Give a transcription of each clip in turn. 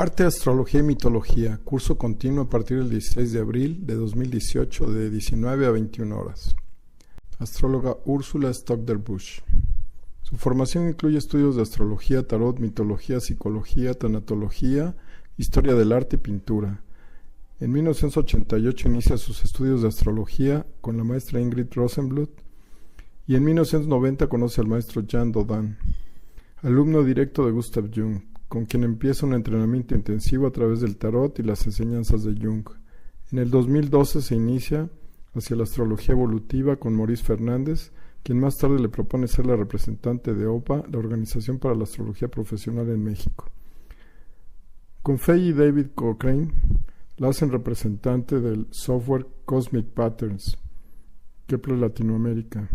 Arte, Astrología y Mitología, curso continuo a partir del 16 de abril de 2018 de 19 a 21 horas. Astróloga Úrsula Stockder-Busch. Su formación incluye estudios de astrología, tarot, mitología, psicología, tanatología, historia del arte y pintura. En 1988 inicia sus estudios de astrología con la maestra Ingrid Rosenbluth y en 1990 conoce al maestro Jean Dodin, alumno directo de Gustav Jung, con quien empieza un entrenamiento intensivo a través del tarot y las enseñanzas de Jung. En el 2012 se inicia hacia la astrología evolutiva con Maurice Fernández, quien más tarde le propone ser la representante de OPA, la Organización para la Astrología Profesional en México. Con Faye y David Cochrane la hacen representante del software Cosmic Patterns, Kepler Latinoamérica.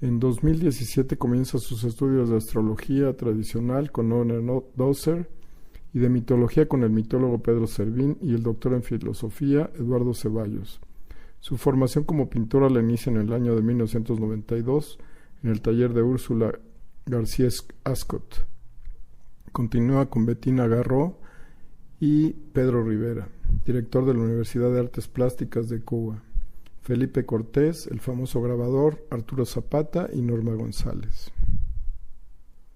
En 2017 comienza sus estudios de astrología tradicional con Oner Dosser y de mitología con el mitólogo Pedro Servín y el doctor en filosofía Eduardo Ceballos. Su formación como pintora la inicia en el año de 1992 en el taller de Úrsula García Ascot. Continúa con Bettina Garro y Pedro Rivera, director de la Universidad de Artes Plásticas de Cuba, Felipe Cortés, el famoso grabador, Arturo Zapata y Norma González.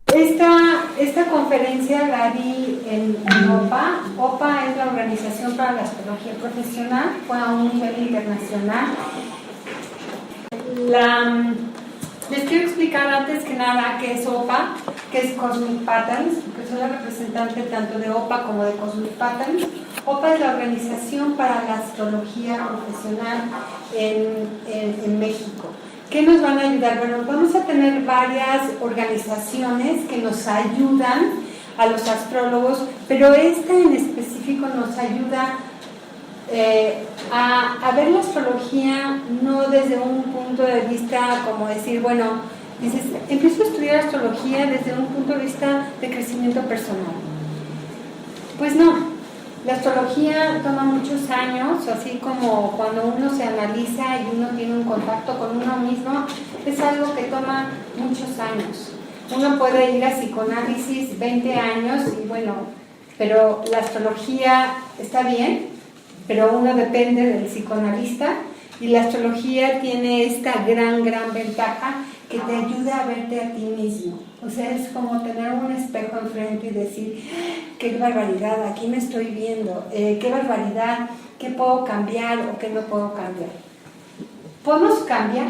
Esta conferencia la di en OPA. OPA es la Organización para la Astrología Profesional, fue a un nivel internacional. Les quiero explicar antes que nada qué es OPA, qué es Cosmic Patterns, porque soy la representante tanto de OPA como de Cosmic Patterns. OPA es la Organización para la Astrología Profesional en México. ¿Qué nos van a ayudar? Bueno, vamos a tener varias organizaciones que nos ayudan a los astrólogos, pero esta en específico nos ayuda a ver la astrología no desde un punto de vista como decir, bueno, dices, empiezo a estudiar astrología desde un punto de vista de crecimiento personal. Pues no. La astrología toma muchos años, así como cuando uno se analiza y uno tiene un contacto con uno mismo, es algo que toma muchos años. Uno puede ir a psicoanálisis 20 años y bueno, pero la astrología está bien, pero uno depende del psicoanalista y la astrología tiene esta gran ventaja que te ayuda a verte a ti mismo. O sea, es como tener un espejo enfrente y decir, qué barbaridad, aquí me estoy viendo, qué barbaridad, qué puedo cambiar o qué no puedo cambiar. Podemos cambiar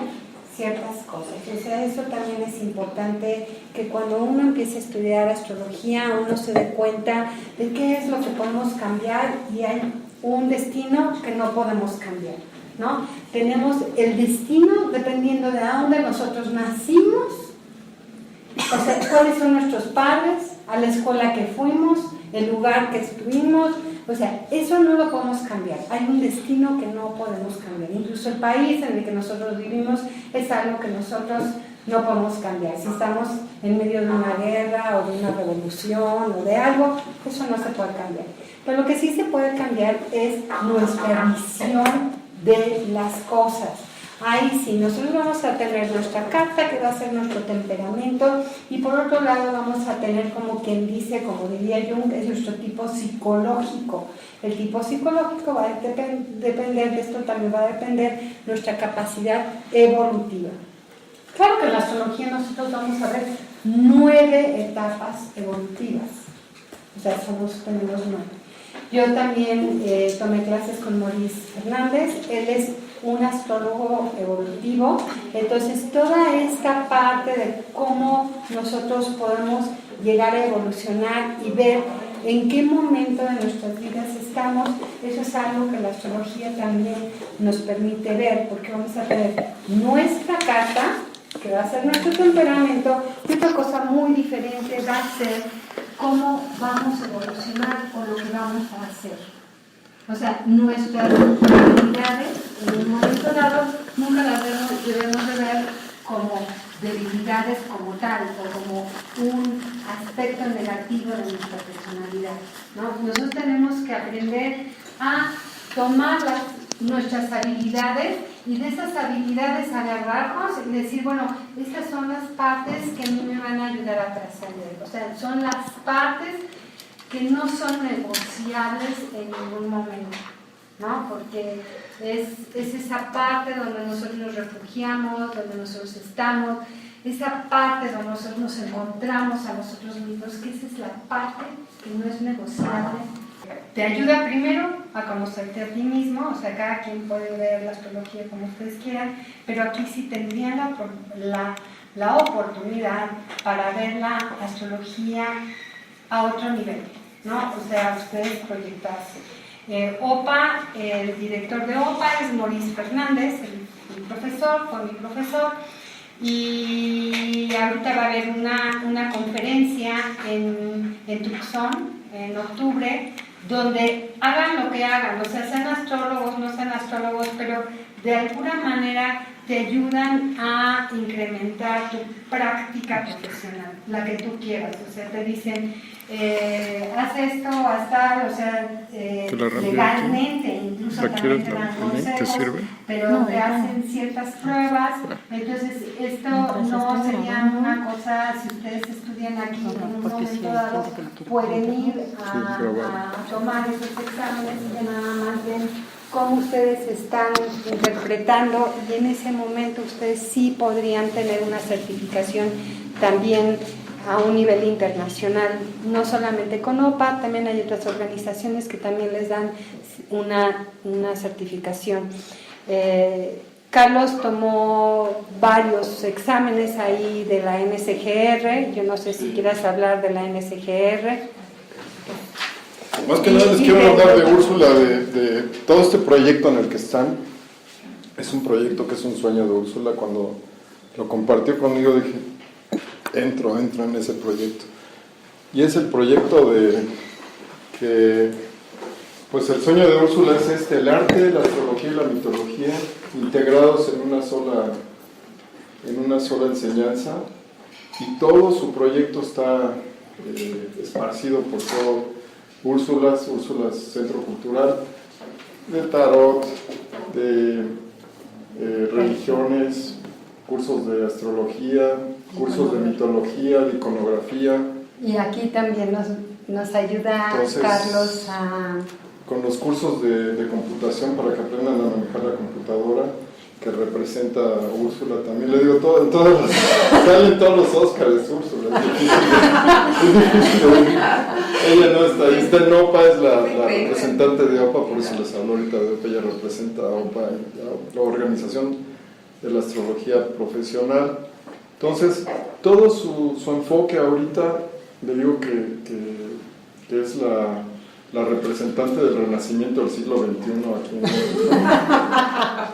ciertas cosas, o sea, eso también es importante, que cuando uno empiece a estudiar astrología, uno se dé cuenta de qué es lo que podemos cambiar y hay un destino que no podemos cambiar, ¿no? Tenemos el destino dependiendo de a dónde nosotros nacimos, o sea, cuáles son nuestros padres, a la escuela que fuimos, el lugar que estuvimos, o sea, eso no lo podemos cambiar. Hay un destino que no podemos cambiar. Incluso el país en el que nosotros vivimos es algo que nosotros no podemos cambiar. Si estamos en medio de una guerra o de una revolución o de algo, eso no se puede cambiar. Pero lo que sí se puede cambiar es nuestra visión de las cosas. Ahí sí, nosotros vamos a tener nuestra carta, que va a ser nuestro temperamento, y por otro lado vamos a tener, como quien dice, como diría Jung, es nuestro tipo psicológico. El tipo psicológico va a depender de esto, también va a depender nuestra capacidad evolutiva. Claro que en la astrología nosotros vamos a ver 9 etapas evolutivas, o sea, tenemos 9. Yo también tomé clases con Maurice Fernández, él es un astrólogo evolutivo, entonces toda esta parte de cómo nosotros podemos llegar a evolucionar y ver en qué momento de nuestras vidas estamos, eso es algo que la astrología también nos permite ver, porque vamos a ver nuestra carta, que va a ser nuestro temperamento, y otra cosa muy diferente va a ser cómo vamos a evolucionar o lo que vamos a hacer. O sea, nuestras debilidades en un momento dado nunca las debemos de ver como debilidades como tal o como un aspecto negativo de nuestra personalidad, ¿no? Nosotros tenemos que aprender a tomar nuestras habilidades y de esas habilidades agarrarnos y decir, bueno, estas son las partes que a mí me van a ayudar a trascender. O sea, son las partes que no son negociables en ningún momento, ¿no? Porque es esa parte donde nosotros nos refugiamos, donde nosotros estamos, esa parte donde nosotros nos encontramos a nosotros mismos, que esa es la parte que no es negociable. Te ayuda primero a conocerte a ti mismo, o sea, cada quien puede ver la astrología como ustedes quieran, pero aquí sí tendrían la oportunidad para ver la astrología a otro nivel, ¿no? O sea, ustedes proyectarse. OPA, el director de OPA es Maurice Fernández, el profesor, fue mi profesor, y ahorita va a haber una conferencia en Tucson, en octubre, donde hagan lo que hagan, o sea, sean astrólogos, no sean astrólogos, pero de alguna manera te ayudan a incrementar tu práctica profesional, la que tú quieras, o sea, te dicen, haz esto, haz tal, o sea, legalmente, incluso también te dan consejos, pero te hacen ciertas pruebas, entonces esto no sería una cosa, si ustedes estudian aquí en un momento dado, pueden ir a tomar esos exámenes y nada más ven cómo ustedes están interpretando, y en ese momento ustedes sí podrían tener una certificación también a un nivel internacional, no solamente con OPA, también hay otras organizaciones que también les dan una certificación. Carlos tomó varios exámenes ahí de la NSGR, yo no sé si quieras hablar de la NSGR. Más que nada les quiero hablar de Úrsula, de todo este proyecto en el que están. Es un proyecto que es un sueño de Úrsula. Cuando lo compartió conmigo dije, entro en ese proyecto. Y es el proyecto de que, pues el sueño de Úrsula es el arte, la astrología y la mitología integrados en una sola enseñanza, y todo su proyecto está esparcido por todo Úrsulas Centro Cultural, de tarot, de religiones, cursos de astrología, cursos de mitología, de iconografía. Y aquí también nos ayuda. Entonces, Carlos con los cursos de computación para que aprendan a manejar la computadora, que representa a Úrsula también. Le digo, salen todos los Óscares Úrsula. Es difícil. Ella no está ahí. Está en OPA, es la representante de OPA, por eso les hablo ahorita de OPA. Ella representa a OPA, la Organización de la Astrología Profesional. Entonces, todo su enfoque ahorita, le digo que es la representante del Renacimiento del siglo XXI aquí en México.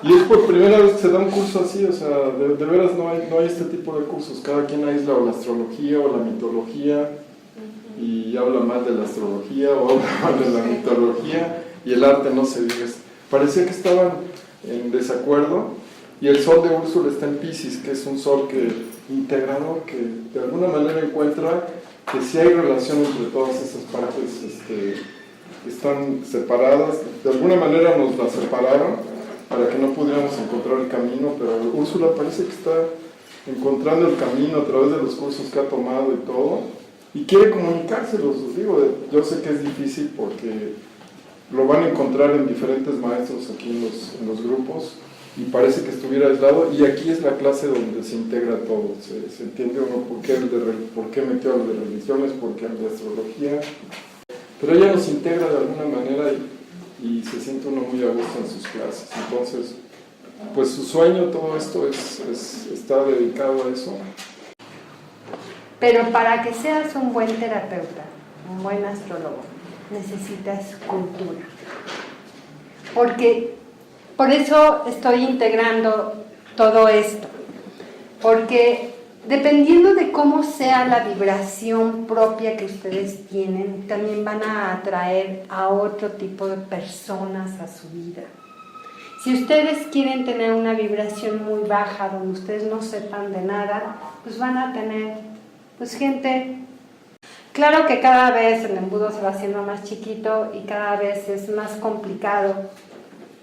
Y es por primera vez que se da un curso así, o sea, de veras no hay este tipo de cursos. Cada quien aísla o la astrología o la mitología y habla mal de la astrología o habla mal de la mitología, y el arte no se diga. Parecía que estaban en desacuerdo, y el sol de Úrsula está en Piscis, que es un sol integrador, que de alguna manera encuentra que sí hay relación entre todas esas partes, están separadas, de alguna manera nos las separaron para que no pudiéramos encontrar el camino, pero Úrsula parece que está encontrando el camino a través de los cursos que ha tomado y todo, y quiere comunicárselos. Os digo, yo sé que es difícil porque lo van a encontrar en diferentes maestros aquí en los grupos, y parece que estuviera aislado, y aquí es la clase donde se integra todo, se entiende uno por qué metió a lo de religiones, por qué a lo de astrología, pero ella nos integra de alguna manera y se siente uno muy a gusto en sus clases. Entonces, pues su sueño, todo esto está dedicado a eso. Pero para que seas un buen terapeuta, un buen astrólogo, necesitas cultura. Por eso estoy integrando todo esto, porque dependiendo de cómo sea la vibración propia que ustedes tienen, también van a atraer a otro tipo de personas a su vida. Si ustedes quieren tener una vibración muy baja, donde ustedes no sepan de nada, pues van a tener gente. Claro que cada vez el embudo se va haciendo más chiquito y cada vez es más complicado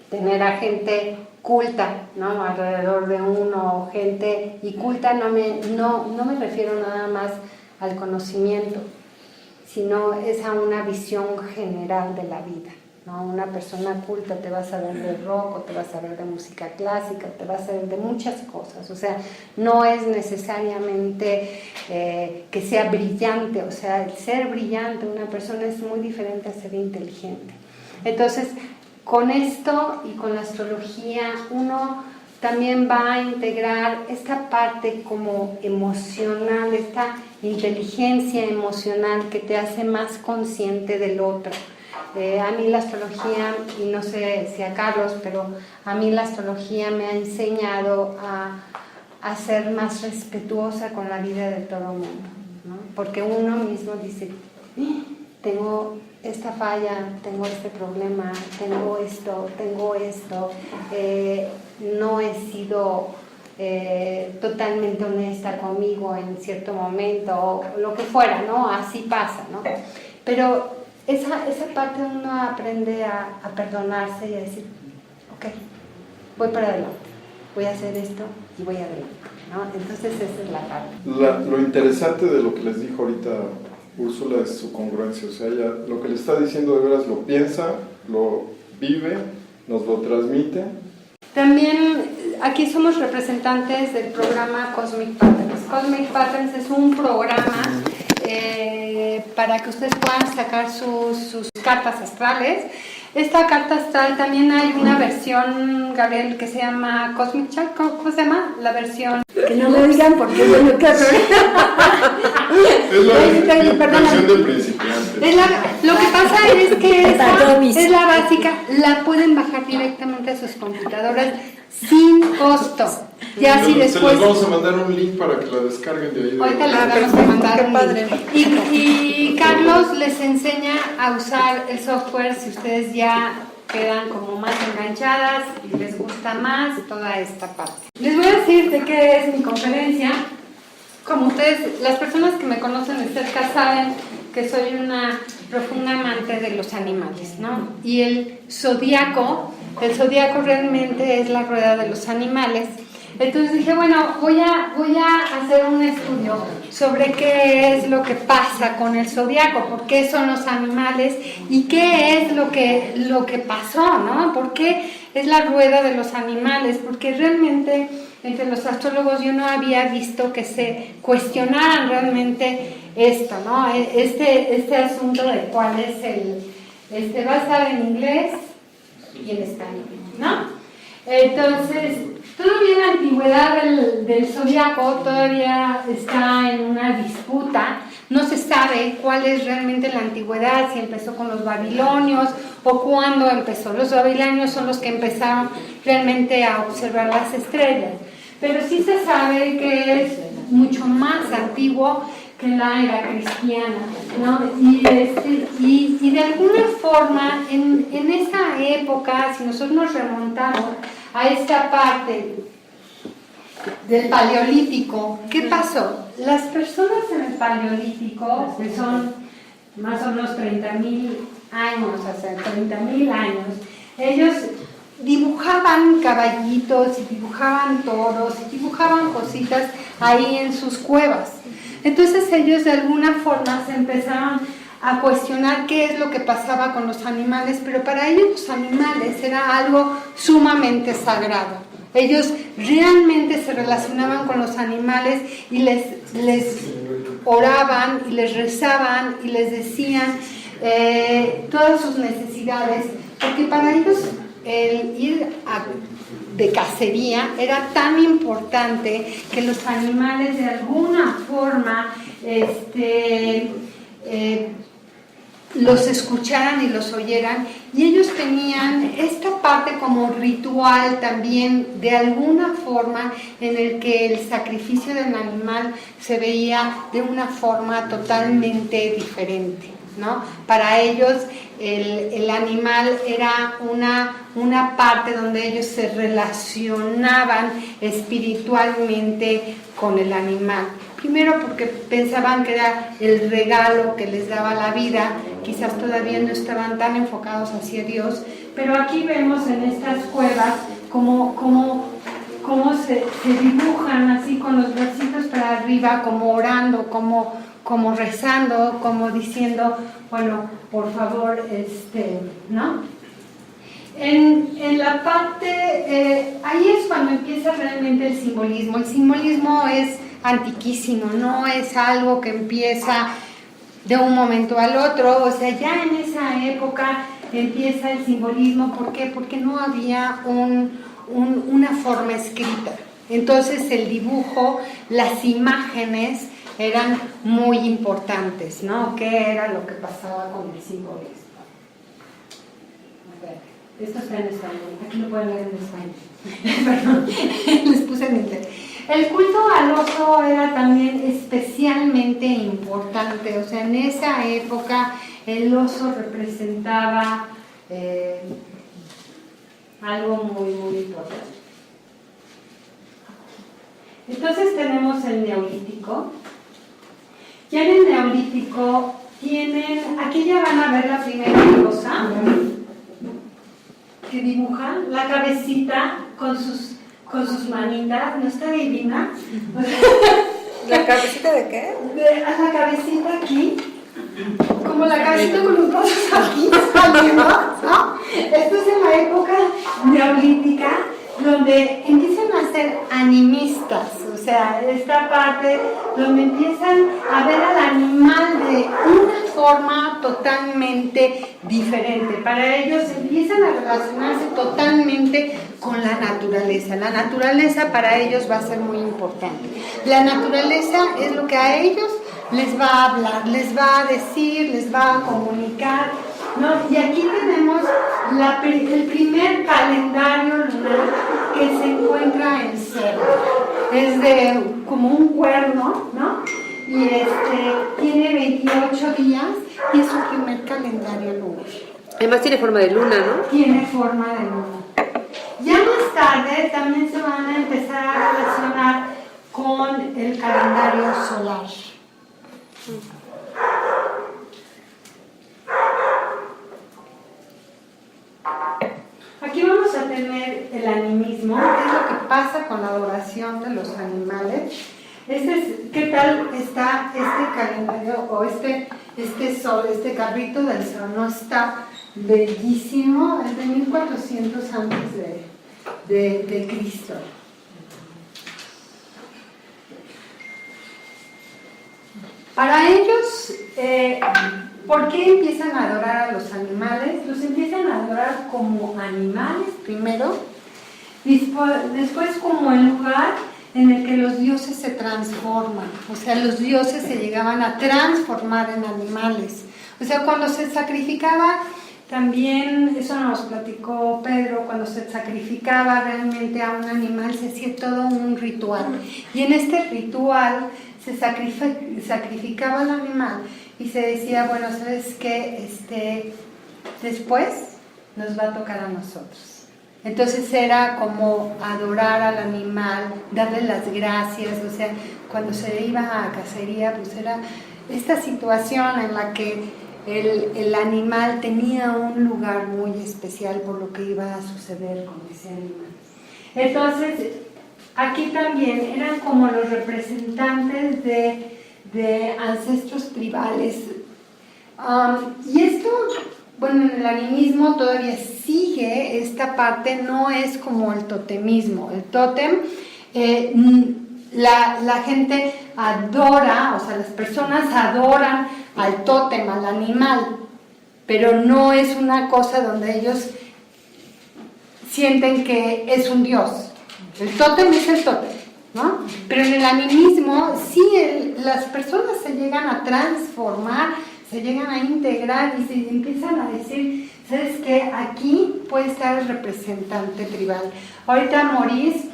tener a gente culta, ¿no? Alrededor de uno, y culta no me refiero nada más al conocimiento, sino es a una visión general de la vida, ¿no? Una persona culta te va a saber de rock, o te va a saber de música clásica, te va a saber de muchas cosas, o sea, no es necesariamente que sea brillante, o sea, el ser brillante una persona es muy diferente a ser inteligente. Entonces, con esto y con la astrología, uno también va a integrar esta parte como emocional, esta inteligencia emocional que te hace más consciente del otro. A mí la astrología, y no sé si a Carlos, pero a mí la astrología me ha enseñado a ser más respetuosa con la vida de todo el mundo, ¿no? Porque uno mismo dice, tengo esta falla, tengo este problema, tengo esto, no he sido totalmente honesta conmigo en cierto momento, o lo que fuera, ¿no? Así pasa, ¿no? Pero esa parte uno aprende a perdonarse y a decir, ok, voy para adelante, voy a hacer esto y voy adelante, ¿no? Entonces esa es la parte. Lo interesante de lo que les dijo ahorita Úrsula es su congruencia, o sea, ella lo que le está diciendo de veras lo piensa, lo vive, nos lo transmite. También aquí somos representantes del programa Cosmic Patterns. Cosmic Patterns es un programa para que ustedes puedan sacar sus cartas astrales. Esta carta astral también hay una versión, Gabriel, que se llama Cosmic Chart. ¿Cómo se llama? La versión... Que no me digan porque yo no quiero. Es la versión de principiantes. Lo que pasa es que esta es la básica, la pueden bajar directamente a sus computadoras sin costo. Ya si después... Se les vamos a mandar un link para que la descarguen de ahí. Ahorita la vamos a mandar un link. Y Carlos les enseña a usar el software si ustedes ya quedan como más enganchadas y les gusta más toda esta parte. Les voy a decir de qué es mi conferencia. Como ustedes, las personas que me conocen de cerca saben que soy una profunda amante de los animales, ¿no? Y el zodiaco realmente es la rueda de los animales. Entonces dije, bueno, voy a hacer un estudio sobre qué es lo que pasa con el zodiaco, por qué son los animales y qué es lo que pasó, ¿no? ¿Por qué es la rueda de los animales? Porque realmente entre los astrólogos yo no había visto que se cuestionaran realmente esto, ¿no? Este asunto de cuál es va a estar en inglés y en español, ¿no? Entonces, todavía la antigüedad del zodiaco todavía está en una disputa. No se sabe cuál es realmente la antigüedad, si empezó con los babilonios o cuándo empezó. Los babilonios son los que empezaron realmente a observar las estrellas. Pero sí se sabe que es mucho más antiguo que la era cristiana, ¿no? Y de alguna forma, en esa época, si nosotros nos remontamos a esta parte del Paleolítico, ¿qué pasó? Las personas en el Paleolítico, que son más o menos 30,000 años, hace 30,000 años, ellos dibujaban caballitos y dibujaban toros y dibujaban cositas ahí en sus cuevas. Entonces ellos de alguna forma se empezaron a cuestionar qué es lo que pasaba con los animales, pero para ellos los animales era algo sumamente sagrado. Ellos realmente se relacionaban con los animales y les oraban y les rezaban y les decían todas sus necesidades, porque para ellos el ir de cacería era tan importante que los animales de alguna forma los escucharan y los oyeran, y ellos tenían esta parte como ritual también de alguna forma en el que el sacrificio del animal se veía de una forma totalmente diferente, ¿no? Para ellos el animal era una parte donde ellos se relacionaban espiritualmente con el animal. Primero porque pensaban que era el regalo que les daba la vida, quizás todavía no estaban tan enfocados hacia Dios, pero aquí vemos en estas cuevas cómo se dibujan así con los bracitos para arriba, como orando, como como rezando, como diciendo, bueno, por favor, ¿no? En la parte, ahí es cuando empieza realmente el simbolismo. El simbolismo es antiquísimo, no es algo que empieza de un momento al otro, o sea, ya en esa época empieza el simbolismo. ¿Por qué? Porque no había una forma escrita. Entonces el dibujo, las imágenes eran muy importantes, ¿no? ¿Qué era lo que pasaba con el simbolismo? A ver, esto está en español, aquí lo pueden leer en español. Perdón, les puse en inglés. El culto al oso era también especialmente importante, o sea, en esa época el oso representaba algo muy, muy importante. Entonces tenemos el neolítico. Ya en el neolítico tienen, aquí ya van a ver la primera cosa que dibujan, la cabecita con sus manitas, ¿no está divina? ¿La cabecita de qué? La cabecita aquí, como la cabecita con los brazos aquí, ¿no? Esto es en la época neolítica, donde empiezan a ser animistas, o sea, esta parte donde empiezan a ver al animal de una forma totalmente diferente. Para ellos empiezan a relacionarse totalmente con la naturaleza. La naturaleza para ellos va a ser muy importante. La naturaleza es lo que a ellos les va a hablar, les va a decir, les va a comunicar, ¿no? Y aquí tenemos el primer calendario lunar que se encuentra en Cerro. Es de como un cuerno, ¿no? Y tiene 28 días y es un primer calendario lunar. Además tiene forma de luna, ¿no? Tiene forma de luna. Ya más tarde también se van a empezar a relacionar con el calendario solar. Aquí vamos a tener el animismo, que es lo que pasa con la adoración de los animales. ¿Qué tal está este calendario o este sol, este carrito del sol? No está bellísimo, es de 1400 antes de Cristo. Para ellos, ¿por qué empiezan a adorar a los animales? Los empiezan a adorar como animales primero, después como el lugar en el que los dioses se transforman. O sea, los dioses se llegaban a transformar en animales. O sea, cuando se sacrificaba, también, eso nos platicó Pedro, cuando se sacrificaba realmente a un animal, se hacía todo un ritual. Y en este ritual se sacrificaba al animal y se decía, bueno, ¿sabes qué? Después nos va a tocar a nosotros. Entonces era como adorar al animal, darle las gracias, o sea, cuando se iba a cacería, pues era esta situación en la que el animal tenía un lugar muy especial por lo que iba a suceder con ese animal. Entonces, aquí también eran como los representantes de ancestros tribales. Y esto, bueno, en el animismo todavía sigue esta parte, no es como el totemismo. El tótem, la gente adora, o sea, las personas adoran al tótem, al animal, pero no es una cosa donde ellos sienten que es un dios. El tótem es el tótem, ¿no? Pero en el animismo sí, las personas se llegan a transformar, se llegan a integrar y se empiezan a decir, ¿sabes qué? Aquí puede estar el representante tribal. Ahorita Maurice,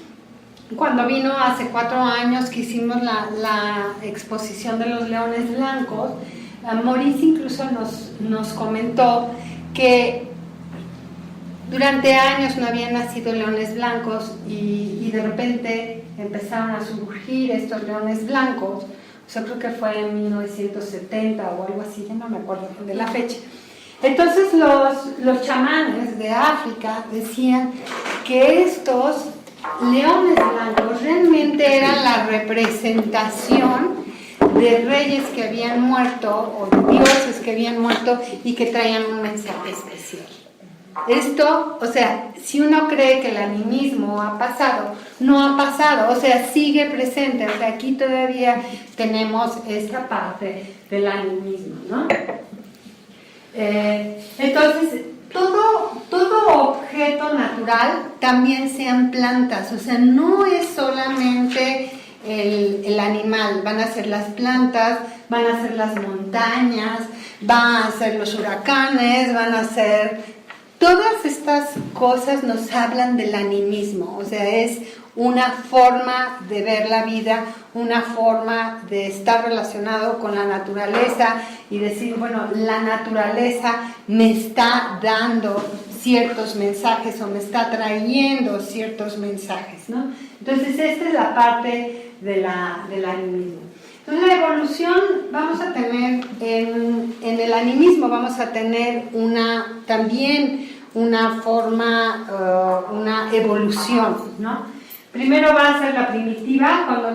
cuando vino hace 4 años que hicimos la exposición de los leones blancos, Maurice incluso nos comentó que durante años no habían nacido leones blancos y de repente empezaron a surgir estos leones blancos. Yo creo que fue en 1970 o algo así, ya no me acuerdo de la fecha. Entonces los chamanes de África decían que estos leones blancos realmente eran la representación de reyes que habían muerto o de dioses que habían muerto y que traían un mensaje especial. Esto, o sea, si uno cree que el animismo ha pasado, no ha pasado, o sea, sigue presente, o sea, aquí todavía tenemos esta parte del animismo, ¿no? Entonces, todo objeto natural también sean plantas, o sea, no es solamente el animal, van a ser las plantas, van a ser las montañas, van a ser los huracanes, van a ser... Todas estas cosas nos hablan del animismo, o sea, es una forma de ver la vida, una forma de estar relacionado con la naturaleza y decir, bueno, la naturaleza me está dando ciertos mensajes o me está trayendo ciertos mensajes, ¿no? Entonces, esta es la parte del animismo. Entonces, la evolución vamos a tener, en el animismo vamos a tener también una forma, una evolución, ¿no? Primero va a ser la primitiva, cuando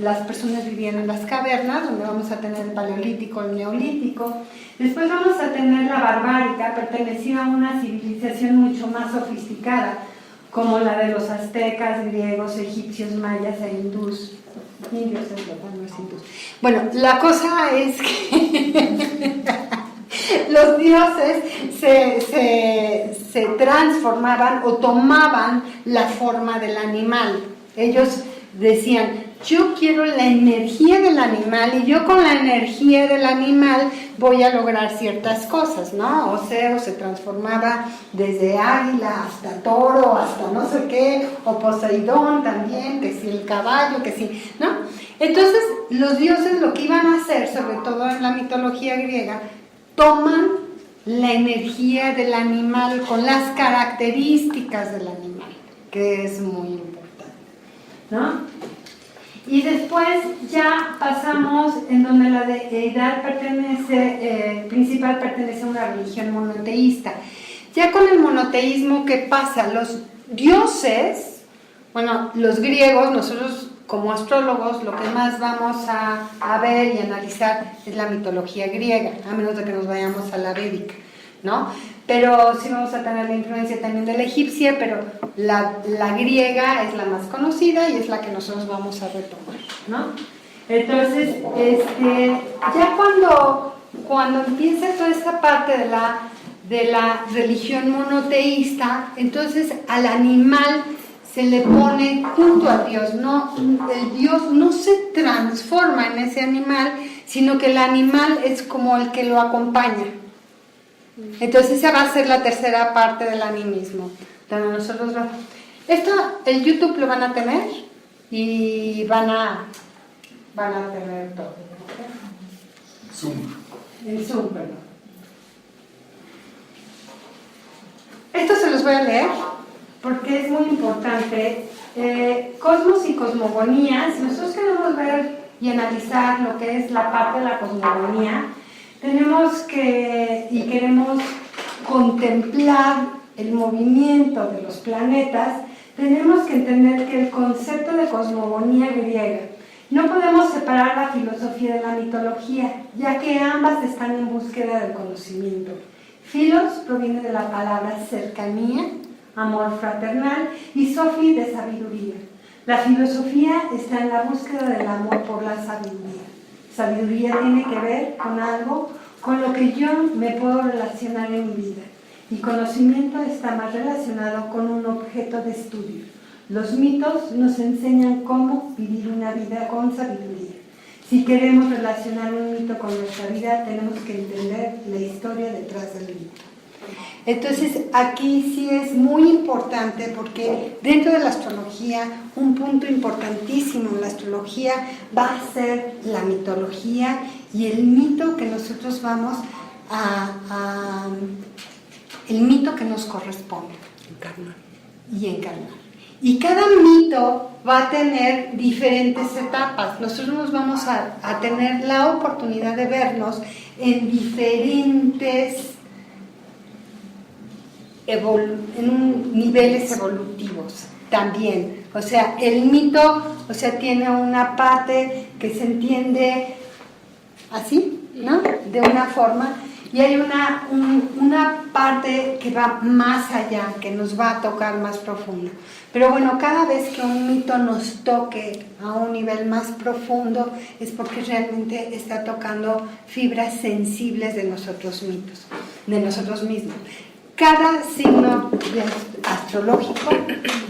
las personas vivían en las cavernas, donde vamos a tener el paleolítico, el neolítico. Después vamos a tener la barbárica, pertenecía a una civilización mucho más sofisticada, como la de los aztecas, griegos, egipcios, mayas e hindús. Indios es verdad, no es hindús. Bueno, la cosa es que los dioses se transformaban o tomaban la forma del animal. Ellos decían, yo quiero la energía del animal y yo con la energía del animal voy a lograr ciertas cosas, ¿no? Oseo se transformaba desde águila hasta toro, hasta no sé qué, o Poseidón también, que si el caballo, que si, ¿no? Entonces, los dioses lo que iban a hacer, sobre todo en la mitología griega, toman la energía del animal con las características del animal, que es muy importante, ¿no? Y después ya pasamos en donde la deidad principal pertenece a una religión monoteísta. Ya con el monoteísmo, ¿qué pasa? Los dioses, bueno, los griegos, nosotros como astrólogos, lo que más vamos a ver y analizar es la mitología griega, a menos de que nos vayamos a la védica, ¿no? Pero sí vamos a tener la influencia también de la egipcia, pero la griega es la más conocida y es la que nosotros vamos a retomar, ¿no? Entonces, ya cuando empieza toda esta parte de la religión monoteísta, entonces al animal se le pone junto a Dios, no, el Dios no se transforma en ese animal, sino que el animal es como el que lo acompaña. Entonces esa va a ser la tercera parte del animismo. Donde nosotros el YouTube lo van a tener y van a tener todo. Zoom. El Zoom, perdón. Esto se los voy a leer porque es muy importante. Cosmos y cosmogonía, si nosotros queremos ver y analizar lo que es la parte de la cosmogonía, queremos contemplar el movimiento de los planetas, tenemos que entender que el concepto de cosmogonía griega, no podemos separar la filosofía de la mitología, ya que ambas están en búsqueda del conocimiento. Philos proviene de la palabra cercanía, amor fraternal, y Sophie de sabiduría. La filosofía está en la búsqueda del amor por la sabiduría. Sabiduría tiene que ver con algo con lo que yo me puedo relacionar en mi vida. Y conocimiento está más relacionado con un objeto de estudio. Los mitos nos enseñan cómo vivir una vida con sabiduría. Si queremos relacionar un mito con nuestra vida, tenemos que entender la historia detrás del mito. Entonces, aquí sí es muy importante porque dentro de la astrología, un punto importantísimo en la astrología va a ser la mitología y el mito que nosotros vamos el mito que nos corresponde. Encarnar. Y cada mito va a tener diferentes etapas. Nosotros nos vamos a tener la oportunidad de vernos en diferentes niveles evolutivos también. O sea, el mito, tiene una parte que se entiende así, ¿no? De una forma. Y hay una parte que va más allá, que nos va a tocar más profundo. Pero bueno, cada vez que un mito nos toque a un nivel más profundo es porque realmente está tocando fibras sensibles de nosotros mismos. Cada signo astrológico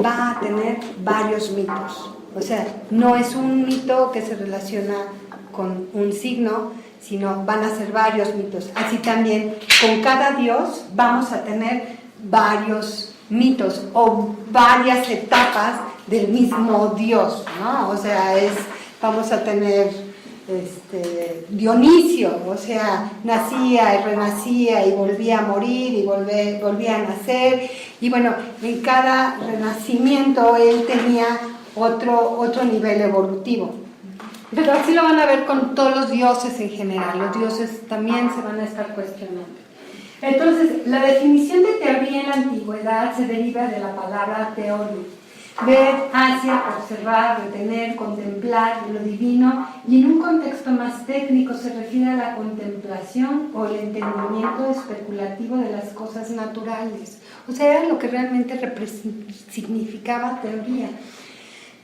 va a tener varios mitos. O sea, no es un mito que se relaciona con un signo, sino van a ser varios mitos. Así también, con cada dios vamos a tener varios mitos o varias etapas del mismo dios, ¿no? O sea, vamos a tener Dionisio, o sea, nacía y renacía y volvía a morir y volvía a nacer, y bueno, en cada renacimiento él tenía otro nivel evolutivo. Pero así lo van a ver con todos los dioses en general. Los dioses también se van a estar cuestionando. Entonces, la definición de teoría en la antigüedad se deriva de la palabra teoría. Ver hacia, observar, retener, contemplar lo divino, y en un contexto más técnico se refiere a la contemplación o el entendimiento especulativo de las cosas naturales. O sea, era lo que realmente significaba teoría.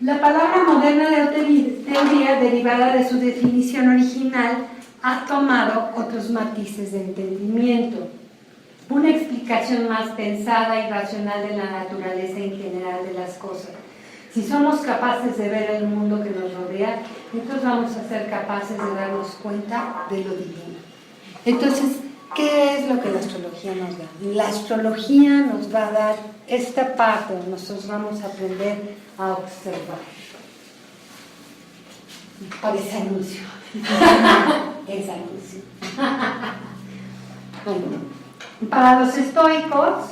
La palabra moderna de teoría, derivada de su definición original, ha tomado otros matices de entendimiento. Una explicación más pensada y racional de la naturaleza en general de las cosas. Si somos capaces de ver el mundo que nos rodea, entonces vamos a ser capaces de darnos cuenta de lo divino. Entonces, ¿qué es lo que la astrología nos da? La astrología nos va a dar esta parte donde nosotros vamos a aprender a observar. Por ese anuncio. Ese anuncio. Bueno, para los estoicos,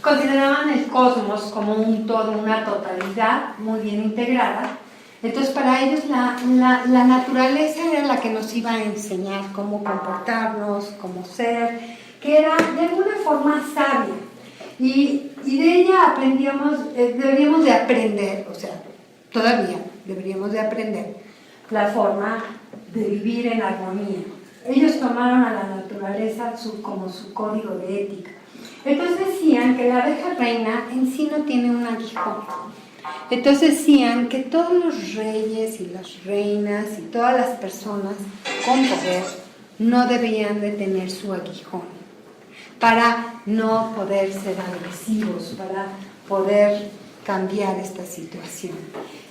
consideraban el cosmos como un todo, una totalidad muy bien integrada. Entonces, para ellos la naturaleza era la que nos iba a enseñar cómo comportarnos, cómo ser, que era de alguna forma sabia. Y de ella deberíamos de aprender, o sea, todavía deberíamos de aprender la forma de vivir en armonía. Ellos tomaron a la naturaleza como su código de ética. Entonces decían que la abeja reina en sí no tiene un aguijón. Entonces decían que todos los reyes y las reinas y todas las personas con poder no deberían de tener su aguijón, para no poder ser agresivos, para poder cambiar esta situación.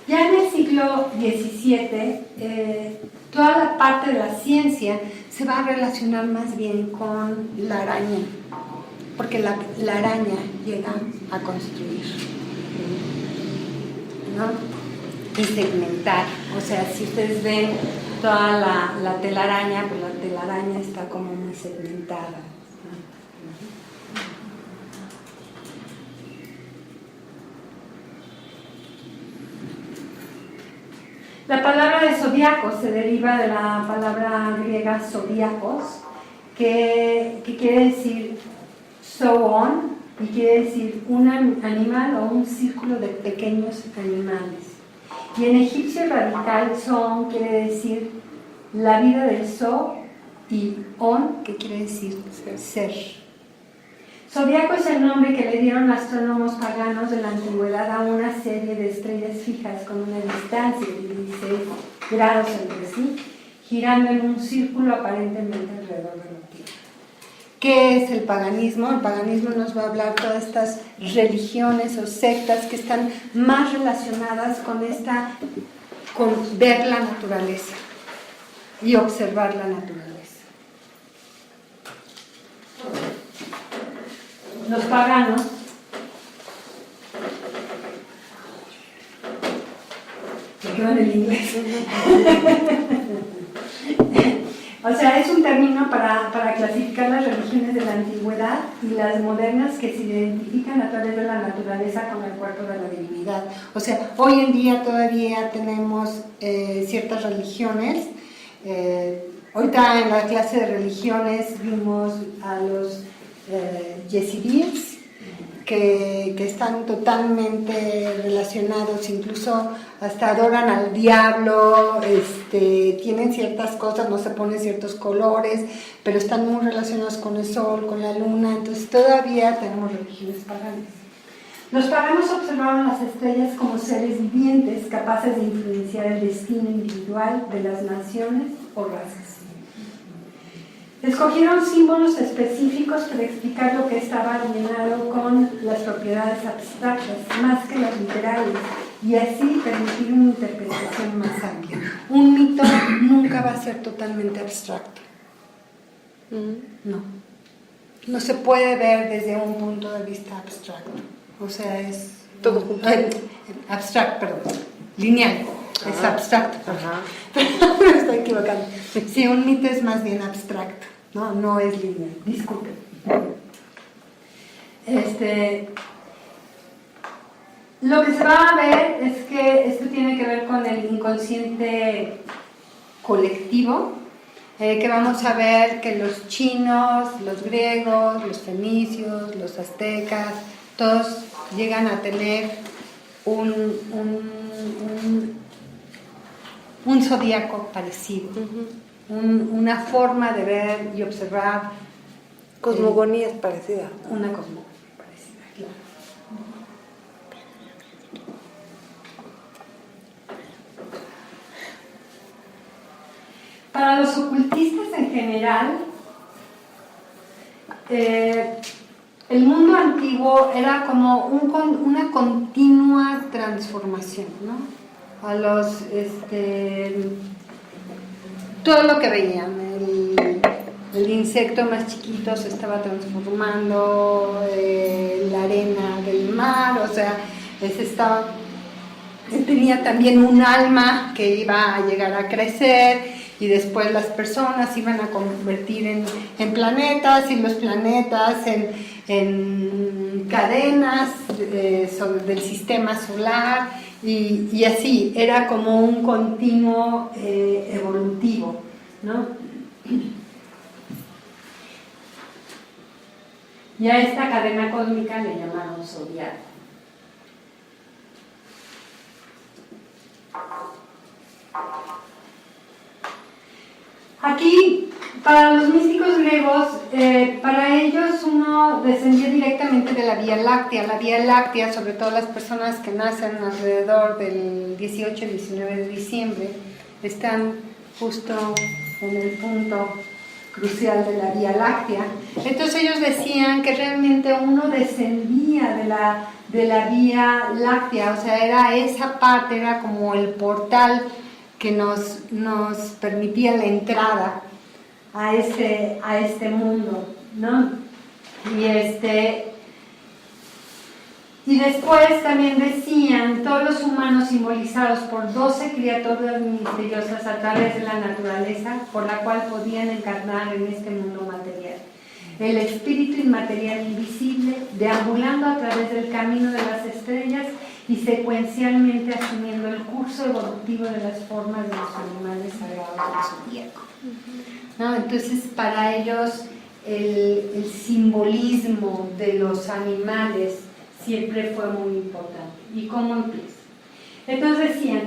Ya en el siglo XVII, toda la parte de la ciencia se va a relacionar más bien con la araña, porque la araña llega a construir, ¿no? Y segmentar. O sea, si ustedes ven toda la telaraña, pues la telaraña está como muy segmentada. La palabra de zodiacos se deriva de la palabra griega zodiacos, que quiere decir zoon, y quiere decir un animal o un círculo de pequeños animales. Y en egipcio radical, zoon quiere decir la vida del zo, y on, que quiere decir ser. Zodiaco es el nombre que le dieron astrónomos paganos de la antigüedad a una serie de estrellas fijas con una distancia de 16 grados entre sí, girando en un círculo aparentemente alrededor de la Tierra. ¿Qué es el paganismo? El paganismo nos va a hablar de todas estas religiones o sectas que están más relacionadas con ver la naturaleza y observar la naturaleza. Los paganos me quedo en el inglés. O sea, es un término para clasificar las religiones de la antigüedad y las modernas que se identifican a través de la naturaleza con el cuerpo de la divinidad. O sea, hoy en día todavía tenemos ciertas religiones. Ahorita en la clase de religiones vimos a los Yezidíes, que están totalmente relacionados, incluso hasta adoran al diablo, tienen ciertas cosas, no se ponen ciertos colores, pero están muy relacionados con el sol, con la luna, entonces todavía tenemos religiones paganas. Los paganos observaban las estrellas como seres vivientes capaces de influenciar el destino individual de las naciones o razas. Escogieron símbolos específicos para explicar lo que estaba alineado con las propiedades abstractas, más que las literales, y así permitir una interpretación más amplia. Un mito nunca va a ser totalmente abstracto. No se puede ver desde un punto de vista abstracto. O sea, es todo junto. Abstracto, perdón, lineal. Es abstracto. Me estoy equivocando. Sí, un mito es más bien abstracto, no es lineal. Disculpen. Lo que se va a ver es que esto tiene que ver con el inconsciente colectivo, que vamos a ver que los chinos, los griegos, los fenicios, los aztecas, todos llegan a tener un zodíaco parecido, una forma de ver y observar. Cosmogonías parecidas. Una cosmogonía parecida, claro. Para los ocultistas en general, el mundo antiguo era como una continua transformación, ¿no? A los, todo lo que veían, el insecto más chiquito se estaba transformando, la arena del mar, o sea, tenía también un alma que iba a llegar a crecer, y después las personas iban a convertir en planetas, y los planetas en cadenas del sistema solar, y así, era como un continuo evolutivo, ¿no? Y a esta cadena cósmica le llamaron zodiaco. Aquí, para los místicos griegos, para ellos uno descendía directamente de la Vía Láctea. La Vía Láctea, sobre todo las personas que nacen alrededor del 18 y 19 de diciembre, están justo en el punto crucial de la Vía Láctea. Entonces ellos decían que realmente uno descendía de la Vía Láctea, o sea, era esa parte, era como el portal que nos permitía la entrada a este mundo, ¿no? Y después también decían, todos los humanos simbolizados por 12 criaturas misteriosas a través de la naturaleza, por la cual podían encarnar en este mundo material. El espíritu inmaterial invisible, deambulando a través del camino de las estrellas y secuencialmente asumiendo el curso evolutivo de las formas de los animales sagrados del zodíaco. ¿No? Entonces, para ellos, el simbolismo de los animales siempre fue muy importante. ¿Y cómo empieza? Entonces decían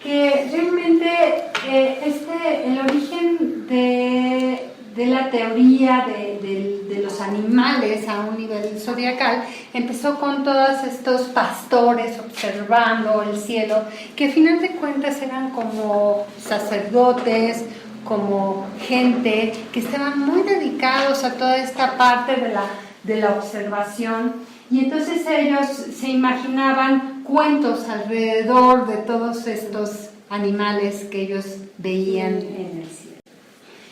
que realmente el origen de la teoría de los animales a un nivel zodiacal empezó con todos estos pastores observando el cielo, que a final de cuentas eran como sacerdotes, como gente que estaban muy dedicados a toda esta parte de la observación, y entonces ellos se imaginaban cuentos alrededor de todos estos animales que ellos veían en el cielo.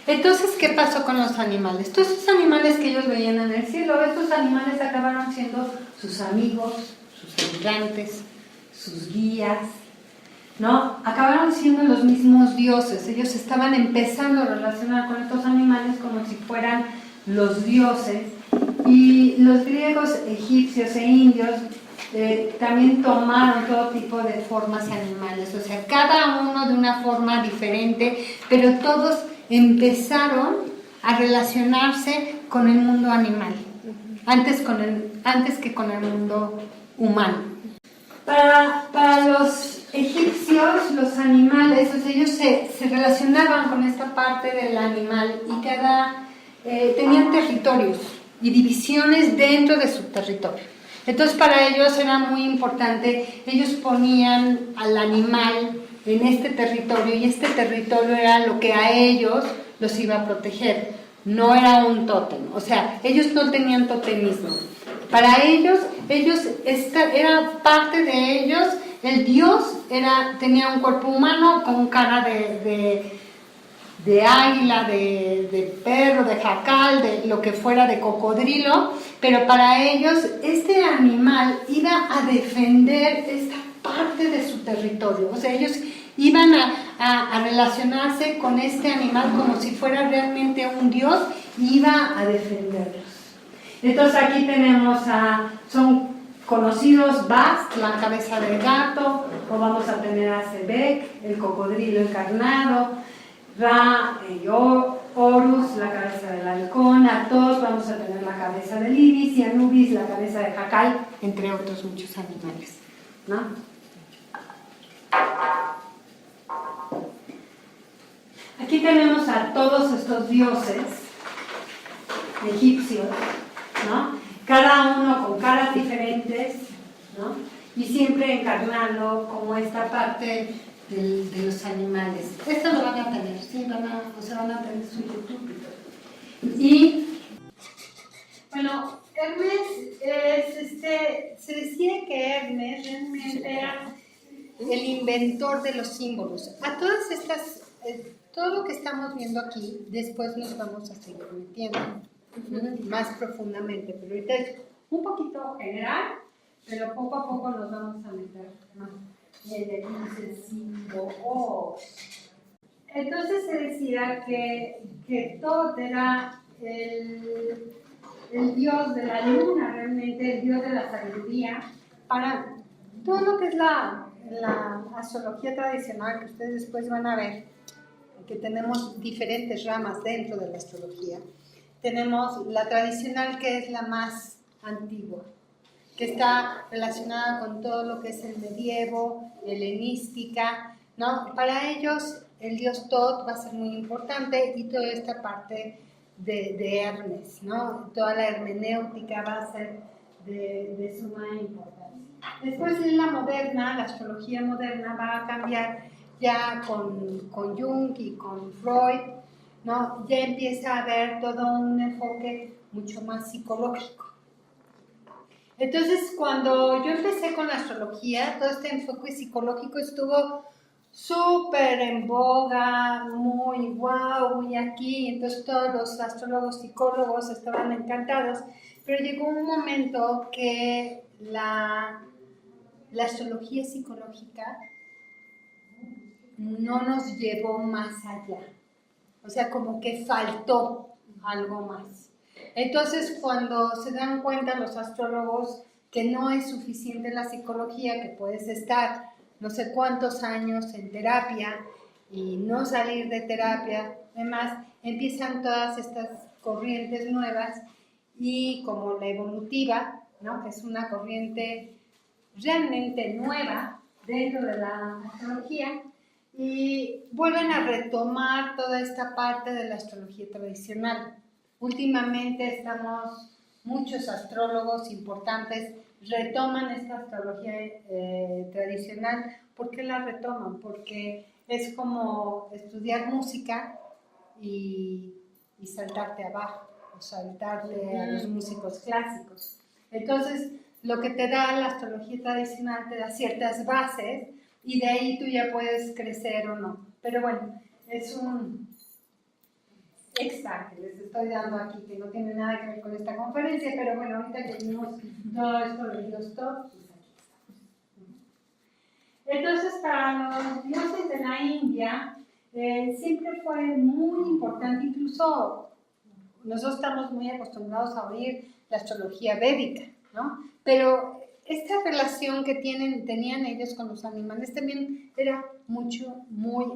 Entonces, ¿qué pasó con los animales? Todos esos animales que ellos veían en el cielo, estos animales acabaron siendo sus amigos, sus ayudantes, sus guías, ¿no? Acabaron siendo los mismos dioses. Ellos estaban empezando a relacionar con estos animales como si fueran los dioses. Y los griegos, egipcios e indios también tomaron todo tipo de formas animales, o sea, cada uno de una forma diferente, pero todos empezaron a relacionarse con el mundo animal. antes que con el mundo humano. Para los egipcios, los animales, o sea, ellos se relacionaban con esta parte del animal y tenían territorios y divisiones dentro de su territorio. Entonces para ellos era muy importante, ellos ponían al animal en este territorio y este territorio era lo que a ellos los iba a proteger, no era un tótem, o sea, ellos no tenían totemismo. Para ellos era parte de ellos, el dios tenía un cuerpo humano con cara de águila, de perro, de jacal, de lo que fuera, de cocodrilo, pero para ellos este animal iba a defender esta parte de su territorio, o sea, ellos iban a relacionarse con este animal como si fuera realmente un dios y iba a defenderlos. Entonces aquí tenemos son conocidos Bast, la cabeza del gato, o vamos a tener a Sebek, el cocodrilo encarnado, Ra, Horus, la cabeza del halcón, Athos, vamos a tener la cabeza del ibis, y Anubis, la cabeza de jacal, entre otros muchos animales, ¿no? Aquí tenemos a todos estos dioses egipcios, ¿no? Cada uno con caras diferentes, ¿no? Y siempre encarnando como esta parte de los animales. Esto lo van a tener, sí, van a tener su YouTube. Y bueno, Hermes se decía que Hermes realmente era el inventor de los símbolos. A todas estas, todo lo que estamos viendo aquí, después nos vamos a seguir metiendo más profundamente, pero ahorita es un poquito general, pero poco a poco nos vamos a meter más. Y aquí dice símbolos. Entonces se decía que Tot era el dios de la luna, realmente el dios de la sabiduría, para todo lo que es la astrología tradicional, que ustedes después van a ver, que tenemos diferentes ramas dentro de la astrología. Tenemos la tradicional, que es la más antigua, que está relacionada con todo lo que es el medievo, helenística, ¿no? Para ellos el dios Tot va a ser muy importante y toda esta parte de Hermes, ¿no? Toda la hermenéutica va a ser de suma importancia. Después la moderna, la astrología moderna va a cambiar ya con Jung y con Freud, ¿no? Ya empieza a haber todo un enfoque mucho más psicológico. Entonces, cuando yo empecé con la astrología, todo este enfoque psicológico estuvo súper en boga, muy wow, muy aquí, entonces todos los astrólogos, psicólogos estaban encantados, pero llegó un momento que la astrología psicológica no nos llevó más allá, o sea, como que faltó algo más. Entonces, cuando se dan cuenta los astrólogos que no es suficiente la psicología, que puedes estar no sé cuántos años en terapia y no salir de terapia, además, empiezan todas estas corrientes nuevas y como la evolutiva, ¿no? Que es una corriente realmente nueva dentro de la astrología, y vuelven a retomar toda esta parte de la astrología tradicional. Últimamente muchos astrólogos importantes retoman esta astrología tradicional. ¿Por qué la retoman? Porque es como estudiar música y saltarte abajo, o saltarle a los músicos clásicos. Entonces, lo que te da la astrología tradicional te da ciertas bases y de ahí tú ya puedes crecer o no. Pero bueno, es un extra que les estoy dando aquí, que no tiene nada que ver con esta conferencia, pero bueno, ahorita que vimos todo esto del dios Tot, pues aquí estamos. Entonces, para los dioses de la India, siempre fue muy importante, incluso nosotros estamos muy acostumbrados a oír la astrología védica, ¿no? Pero esta relación que tenían ellos con los animales también era muy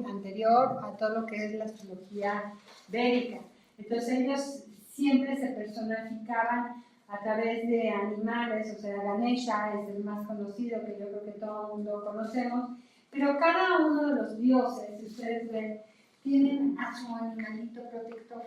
anterior a todo lo que es la astrología védica. Entonces ellos siempre se personificaban a través de animales, o sea, Ganesha es el más conocido, que yo creo que todo el mundo conocemos, pero cada uno de los dioses, si ustedes ven, tienen a su animalito protector.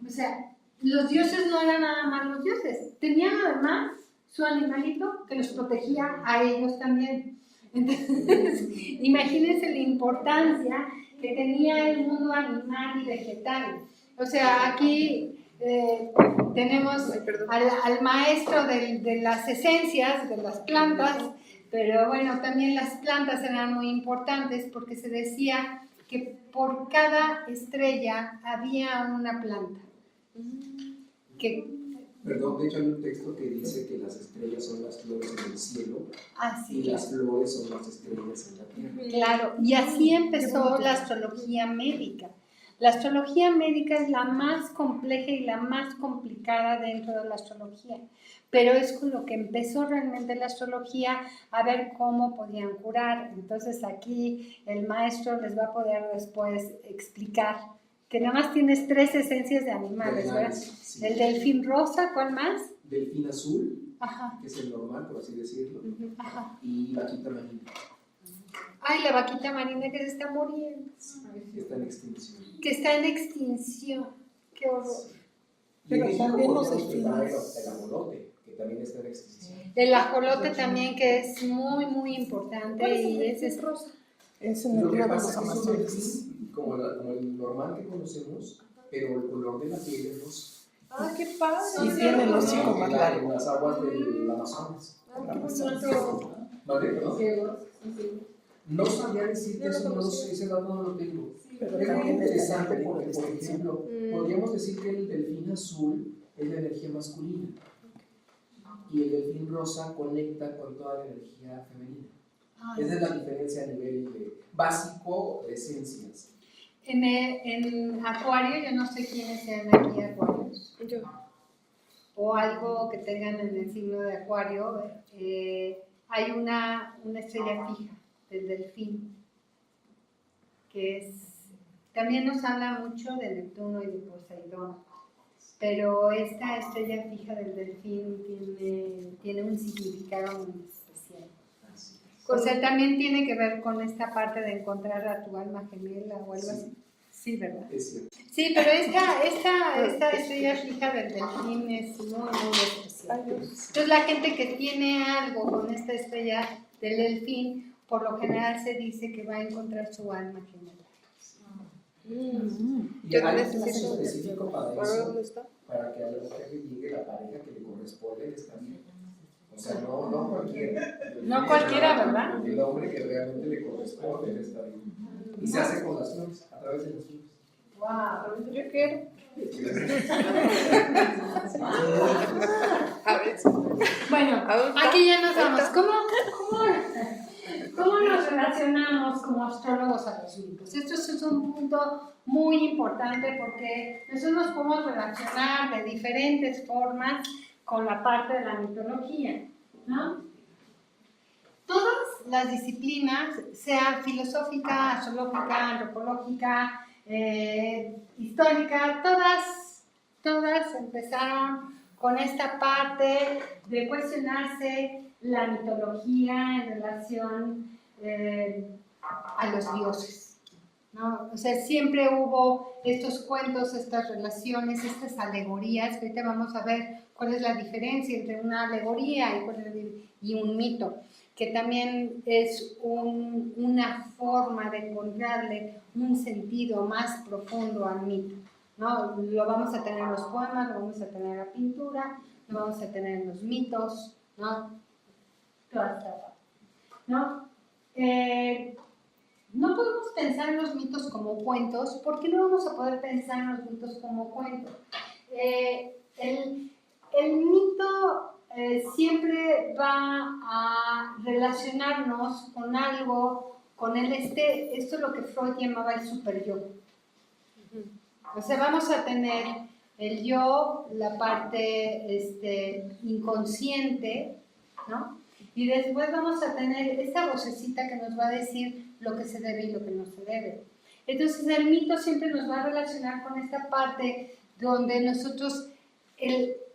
O sea, los dioses no eran nada más los dioses, tenían además su animalito que los protegía a ellos también. Entonces, imagínense la importancia que tenía el mundo animal y vegetal. O sea, aquí tenemos al maestro de las esencias, de las plantas, pero bueno, también las plantas eran muy importantes porque se decía que por cada estrella había una planta. Perdón, de hecho hay un texto que dice que las estrellas son las flores en el cielo Así y las flores son las estrellas en la tierra. Claro, y así empezó la astrología médica. La astrología médica es la más compleja y la más complicada dentro de la astrología, pero es con lo que empezó realmente la astrología, a ver cómo podían curar. Entonces aquí el maestro les va a poder después explicar que nada más tienes 3 esencias de animales, ¿verdad? Sí. El delfín rosa, ¿cuál más? Delfín azul, Ajá. que es el normal, por así decirlo, Ajá. y vaquita marina. Ay, la vaquita marina que se está muriendo. Que está en extinción. Que está en extinción. Qué horror. Pero Pero también también los los delfines. el ajolote, que también está en extinción. El ajolote también, que es muy, muy importante. Y ese es rosa. Es en el Lo que río de pasa los es que es un Amazonas. delfín como el normal que conocemos, pero el color de la piel es rosa. ¡Ah, qué padre! Y tiene el hocico más largo. En las aguas del Amazonas. ¿Vale? ¿Perdón? No sabía decirte eso, no lo sé, ese dato no lo tengo. Pero Es muy también es interesante de porque, por extinción. ejemplo, podríamos decir que el delfín azul es la energía masculina y el delfín rosa conecta con toda la energía femenina. Esa es la diferencia a nivel básico de esencias. En Acuario, yo no sé quiénes sean aquí Acuarios. Yo. O algo que tengan en el signo de Acuario, hay una estrella fija del delfín, que es, también nos habla mucho de Neptuno y de Poseidón, pero esta estrella fija del delfín tiene un significado muy especial. O sea, también tiene que ver con esta parte de encontrar a tu alma gemela o algo así. Sí, ¿verdad? Es cierto. Sí, pero esta estrella fija del delfín es muy, muy especial. Entonces, la gente que tiene algo con esta estrella del delfín, por lo general se dice que va a encontrar su alma gemela. Y hay un curso específico para eso, para que a la mujer le llegue la pareja que le corresponde, está bien. O sea, no cualquiera. No cualquiera, ¿verdad? El hombre que realmente le corresponde está bien. Y se hace con las flores, a través de las flores. ¡Wow! Yo quiero. Bueno, aquí ya nos vamos. ¿Cómo nos relacionamos como astrólogos a los mitos? Esto es un punto muy importante porque nosotros nos podemos relacionar de diferentes formas con la parte de la mitología, ¿no? Todas las disciplinas, sea filosófica, astrológica, antropológica, histórica, todas empezaron con esta parte de cuestionarse la mitología en relación a los dioses, ¿no? O sea, siempre hubo estos cuentos, estas relaciones, estas alegorías, que ahorita vamos a ver cuál es la diferencia entre una alegoría y un mito, que también es una forma de encontrarle un sentido más profundo al mito, ¿no? Lo vamos a tener en los poemas, lo vamos a tener en la pintura, lo vamos a tener en los mitos, ¿no? Toda esta parte, ¿no? No podemos pensar en los mitos como cuentos. ¿Por qué no vamos a poder pensar en los mitos como cuentos? El mito siempre va a relacionarnos con algo, con esto es lo que Freud llamaba el superyo. O sea, vamos a tener el yo, la parte inconsciente, ¿no? Y después vamos a tener esa vocecita que nos va a decir lo que se debe y lo que no se debe. Entonces el mito siempre nos va a relacionar con esta parte donde nosotros,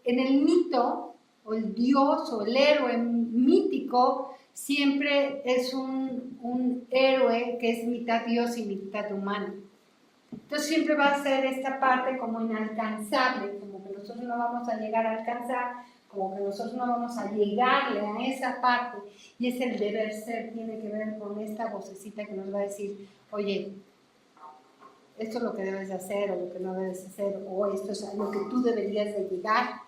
en el mito, o el dios o el héroe mítico, siempre es un héroe que es mitad dios y mitad humano. Entonces siempre va a ser esta parte como inalcanzable, como que nosotros no vamos a llegar a alcanzar, como que nosotros no vamos a llegarle a esa parte, y es el deber ser, tiene que ver con esta vocecita que nos va a decir, oye, esto es lo que debes de hacer, o lo que no debes de hacer, o esto es a lo que tú deberías de llegar,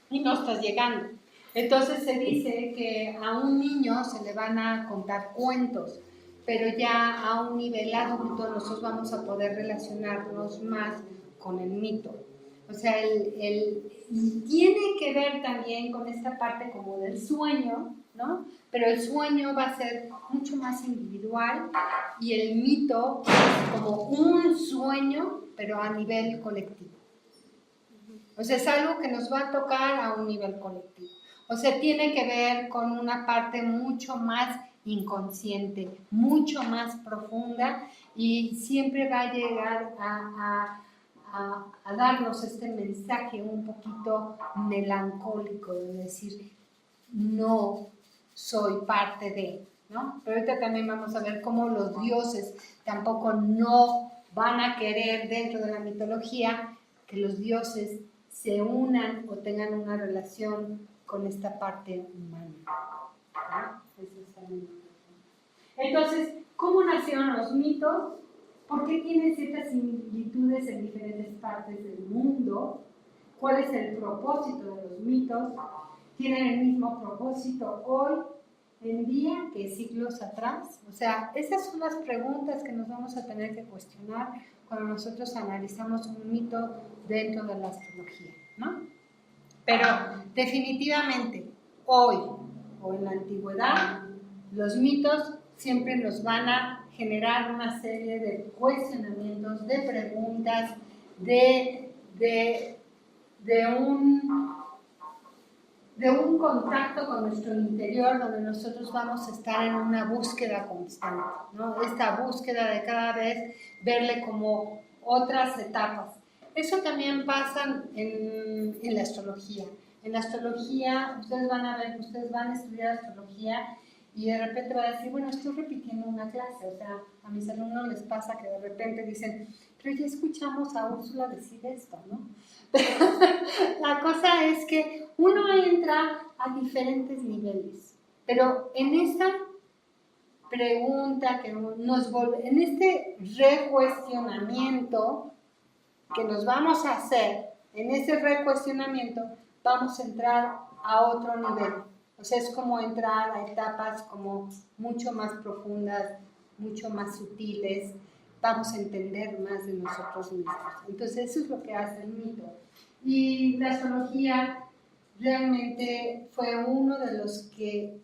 y no estás llegando. Entonces se dice que a un niño se le van a contar cuentos, pero ya a un nivel adulto nosotros vamos a poder relacionarnos más con el mito. O sea, tiene que ver también con esta parte como del sueño, ¿no? Pero el sueño va a ser mucho más individual y el mito es como un sueño, pero a nivel colectivo. O sea, es algo que nos va a tocar a un nivel colectivo. O sea, tiene que ver con una parte mucho más inconsciente, mucho más profunda, y siempre va a llegar a darnos este mensaje un poquito melancólico de decir, no soy parte de, ¿no? Pero ahorita también vamos a ver cómo los dioses tampoco no van a querer dentro de la mitología que los dioses se unan o tengan una relación con esta parte humana, ¿no? Eso es algo importante. Entonces, ¿cómo nacieron los mitos? ¿Por qué tienen ciertas similitudes en diferentes partes del mundo? ¿Cuál es el propósito de los mitos? ¿Tienen el mismo propósito hoy en día que siglos atrás? O sea, esas son las preguntas que nos vamos a tener que cuestionar cuando nosotros analizamos un mito dentro de la astrología, ¿no? Pero definitivamente hoy o en la antigüedad, los mitos siempre nos van a generar una serie de cuestionamientos, de preguntas, de un contacto con nuestro interior, donde nosotros vamos a estar en una búsqueda constante, ¿no? Esta búsqueda de cada vez verle como otras etapas. Eso también pasa en la astrología. En la astrología, ustedes van a estudiar astrología y de repente va a decir, bueno, estoy repitiendo una clase. O sea, a mis alumnos les pasa que de repente dicen, pero ya escuchamos a Úrsula decir esto, ¿no? La cosa es que uno entra a diferentes niveles, pero en esta pregunta que en este recuestionamiento que nos vamos a hacer, en ese recuestionamiento vamos a entrar a otro nivel. O sea, es como entrar a etapas como mucho más profundas, mucho más sutiles, vamos a entender más de nosotros mismos. Entonces, eso es lo que hace el mito. Y la astrología realmente fue uno de los que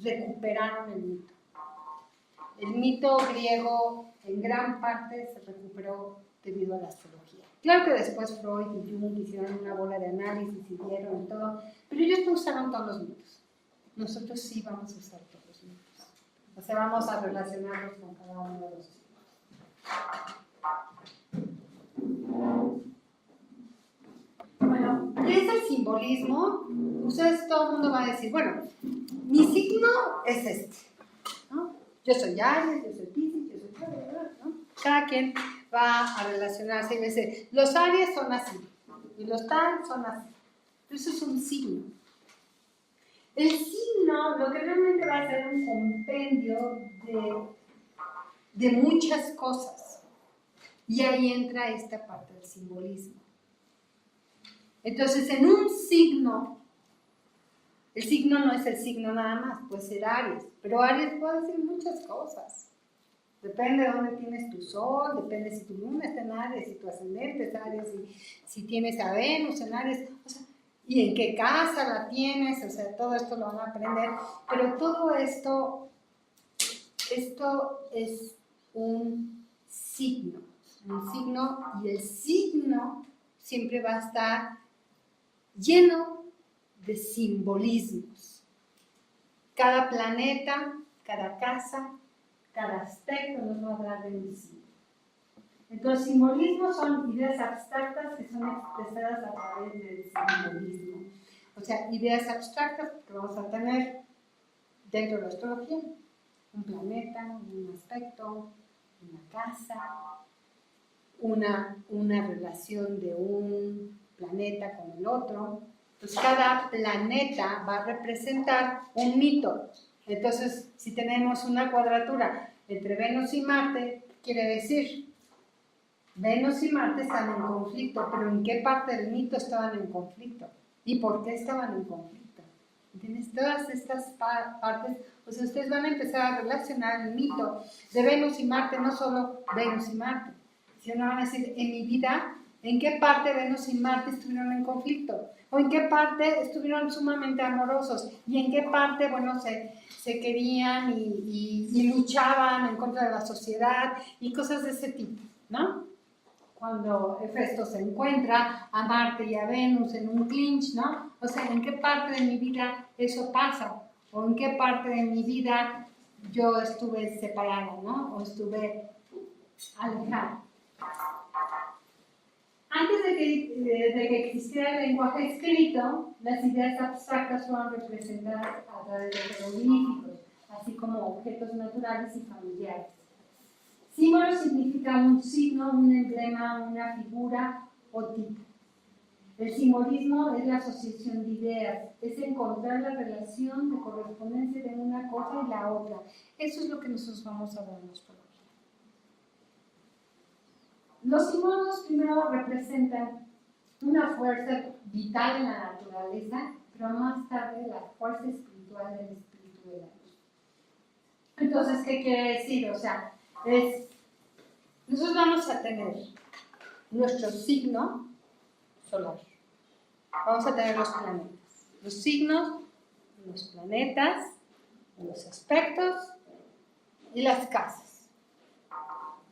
recuperaron el mito. El mito griego en gran parte se recuperó debido a la astrología. Claro que después Freud y Jung hicieron una bola de análisis y vieron todo, pero ellos no usaron todos los mitos. Nosotros sí vamos a usar todos los mitos. O sea, vamos a relacionarnos con cada uno de los signos. Bueno, ¿qué es el simbolismo? Ustedes, todo el mundo va a decir, bueno, mi signo es este, ¿no? Yo soy Aries, yo soy Piscis, yo soy... ¿no? Cada quien va a relacionarse y dice, los Aries son así, y los tal son así. Eso es un signo. El signo, lo que realmente va a ser un compendio de muchas cosas. Y ahí entra esta parte del simbolismo. Entonces, en un signo, el signo no es el signo nada más, puede ser Aries, pero Aries puede decir muchas cosas. Depende de dónde tienes tu sol, depende si tu luna está en Aries, si tu ascendente es Aries, si tienes a Venus en Aries, o sea, y en qué casa la tienes, o sea, todo esto lo van a aprender, pero todo esto es un signo, y el signo siempre va a estar lleno de simbolismos. Cada planeta, cada casa, cada aspecto nos va a hablar de un signo. Entonces, simbolismo son ideas abstractas que son expresadas a través del simbolismo. O sea, ideas abstractas que vamos a tener dentro de la astrología. Un planeta, un aspecto, una casa, una relación de un planeta con el otro. Entonces, cada planeta va a representar un mito. Entonces, si tenemos una cuadratura entre Venus y Marte, quiere decir, Venus y Marte están en conflicto, pero ¿en qué parte del mito estaban en conflicto? ¿Y por qué estaban en conflicto? ¿Entiendes? Todas estas partes, o sea, ustedes van a empezar a relacionar el mito de Venus y Marte, no solo Venus y Marte, sino van a decir, en mi vida, ¿en qué parte Venus y Marte estuvieron en conflicto? ¿O en qué parte estuvieron sumamente amorosos? ¿Y en qué parte, bueno, se querían y luchaban en contra de la sociedad y cosas de ese tipo, ¿no? Cuando Hefesto se encuentra a Marte y a Venus en un clinch, ¿no? O sea, ¿en qué parte de mi vida eso pasa? ¿O en qué parte de mi vida yo estuve separada, ¿no? O estuve alejada. Antes de que existiera el lenguaje escrito, las ideas abstractas fueron representadas a través de jeroglíficos, así como objetos naturales y familiares. Símbolo significa un signo, un emblema, una figura o tipo. El simbolismo es la asociación de ideas, es encontrar la relación de correspondencia de una cosa y la otra. Eso es lo que nosotros vamos a ver en la astrología. Los símbolos primero representan una fuerza vital en la naturaleza, pero más tarde la fuerza espiritual del espíritu de la luz. Entonces, ¿qué quiere decir? O sea, nosotros vamos a tener nuestro signo solar. Vamos a tener los planetas. Los signos, los planetas, los aspectos y las casas.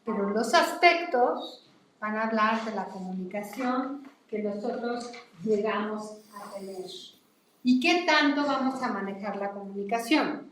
Pero los aspectos van a hablar de la comunicación que nosotros llegamos a tener. ¿Y qué tanto vamos a manejar la comunicación?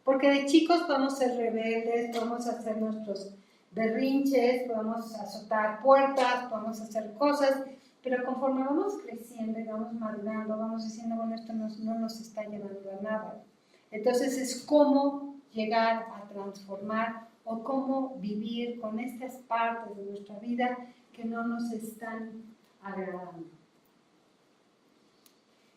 Porque de chicos podemos ser rebeldes, podemos hacer nuestros berrinches, podemos azotar puertas, podemos hacer cosas, pero conforme vamos creciendo y vamos madurando, vamos diciendo, bueno, esto no nos está llevando a nada. Entonces es cómo llegar a transformar o cómo vivir con estas partes de nuestra vida que no nos están agradando.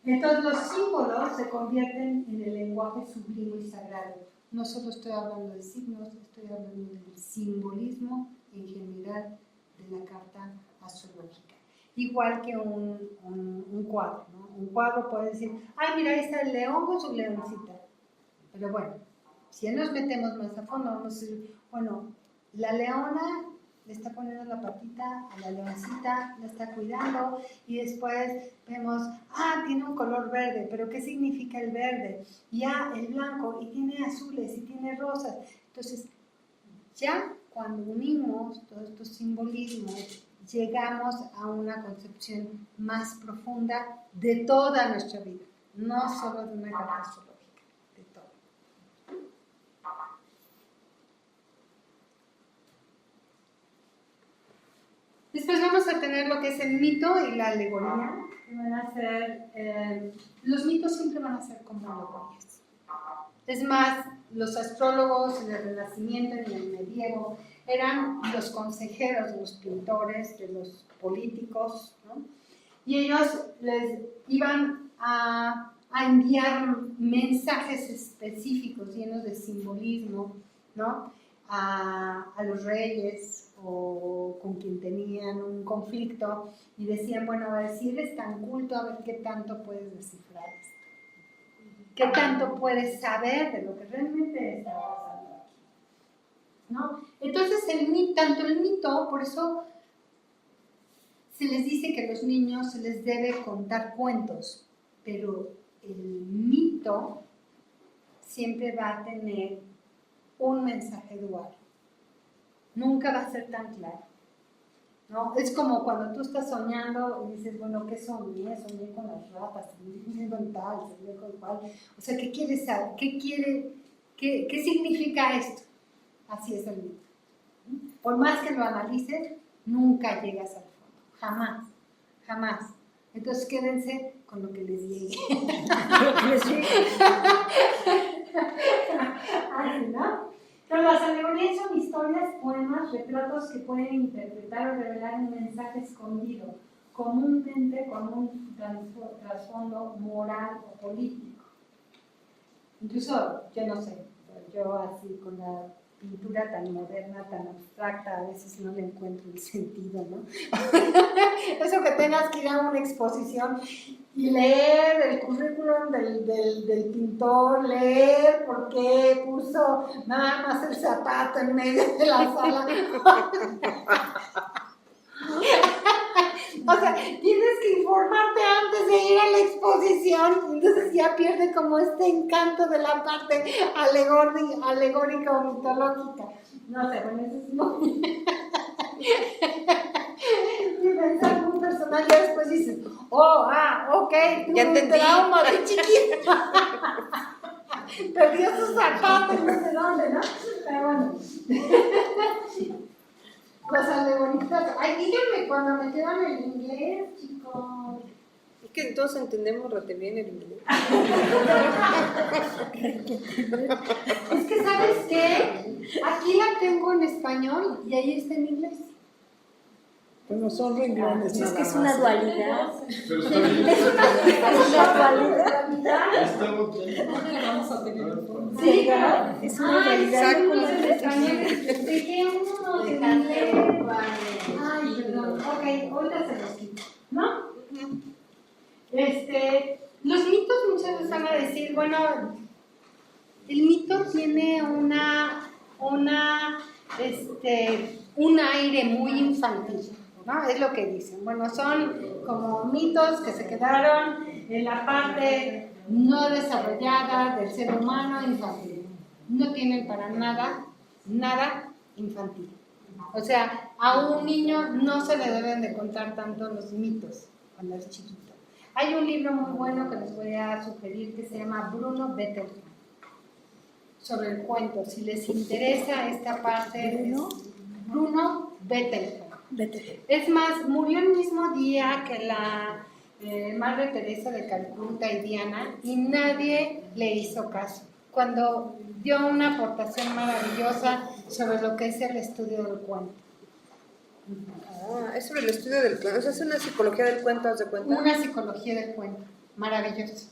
Entonces los símbolos se convierten en el lenguaje sublime y sagrado. No solo estoy hablando de signos, estoy hablando del simbolismo en general de la carta astrológica. Igual que un cuadro, ¿no? Un cuadro puede decir, ay, mira, ahí está el león con su leoncita. Pero bueno, si nos metemos más a fondo, vamos a decir, bueno, la leona le está poniendo la patita a la leoncita, la está cuidando, y después vemos, tiene un color verde, pero ¿qué significa el verde? Ya el blanco, y tiene azules, y tiene rosas. Entonces, ya cuando unimos todos estos simbolismos, llegamos a una concepción más profunda de toda nuestra vida, no solo de una carta astrológica, de todo. Después vamos a tener lo que es el mito y la alegoría. Van a ser, los mitos siempre van a ser como alegorías. Es más, los astrólogos en el Renacimiento y en el medievo eran los consejeros de los pintores, de los políticos, ¿no? Y ellos les iban a enviar mensajes específicos llenos de simbolismo, ¿no? A los reyes o con quien tenían un conflicto y decían, bueno, a ver, si eres tan culto, a ver qué tanto puedes descifrar esto. ¿Qué tanto puedes saber de lo que realmente está pasando aquí? ¿No? Entonces, tanto el mito, por eso se les dice que a los niños se les debe contar cuentos, pero el mito siempre va a tener un mensaje dual. Nunca va a ser tan claro, ¿no? Es como cuando tú estás soñando y dices, bueno, ¿qué soñé? Soñé con las ratas, soñé con tal, soñé con cual. O sea, ¿qué quieres saber? ¿Qué significa esto? Así es el mito. Por más que lo analices, nunca llegas al fondo, jamás, jamás. Entonces quédense con lo que les llegue. Así, ¿no? Pero las alegorías son historias, poemas, retratos que pueden interpretar o revelar un mensaje escondido, comúnmente con un trasfondo moral o político. Incluso, yo no sé, yo así con la pintura tan moderna, tan abstracta, a veces no le encuentro el sentido, ¿no? Eso que tengas que ir a una exposición y leer el currículum del pintor, leer por qué puso nada más el zapato en medio de la sala. O sea, tienes que informarte antes de ir a la exposición, entonces ya pierde como este encanto de la parte alegórica o mitológica. No sé, bueno, eso es muy... Y pensar muy personal, ya después dices, ok, Ya tuvo un entendí. trauma de chiquita. Perdió sus zapatos, no sé dónde, ¿no? Pero bueno. Los alegoristas, ay, díganme cuando me quedan en inglés, chicos. Es que todos entendemos re bien el inglés. Es que, ¿sabes qué? Aquí la tengo en español y ahí está en inglés. Pero son renglones. Es que es una dualidad. Pero está bien. Es una dualidad. Vamos a tener Sí, claro. Es una dualidad. Algunos en español. Dejé unos en inglés. Ay, perdón. Ok, ahorita se los quito. ¿No? Los mitos muchas veces van a decir, bueno, el mito tiene un aire muy infantil, ¿no? Es lo que dicen. Bueno, son como mitos que se quedaron en la parte no desarrollada del ser humano infantil. No tienen para nada infantil. O sea, a un niño no se le deben de contar tanto los mitos cuando es chiquito. Hay un libro muy bueno que les voy a sugerir que se llama Bruno Bettelheim, sobre el cuento. Si les interesa esta parte, Bruno Bettelheim. Es más, murió el mismo día que la Madre Teresa de Calcuta y Diana y nadie le hizo caso. Cuando dio una aportación maravillosa sobre lo que es el estudio del cuento. Es sobre el estudio del cuento. O sea, es una psicología del cuento, ¿haz de cuenta? Una psicología del cuento, maravilloso.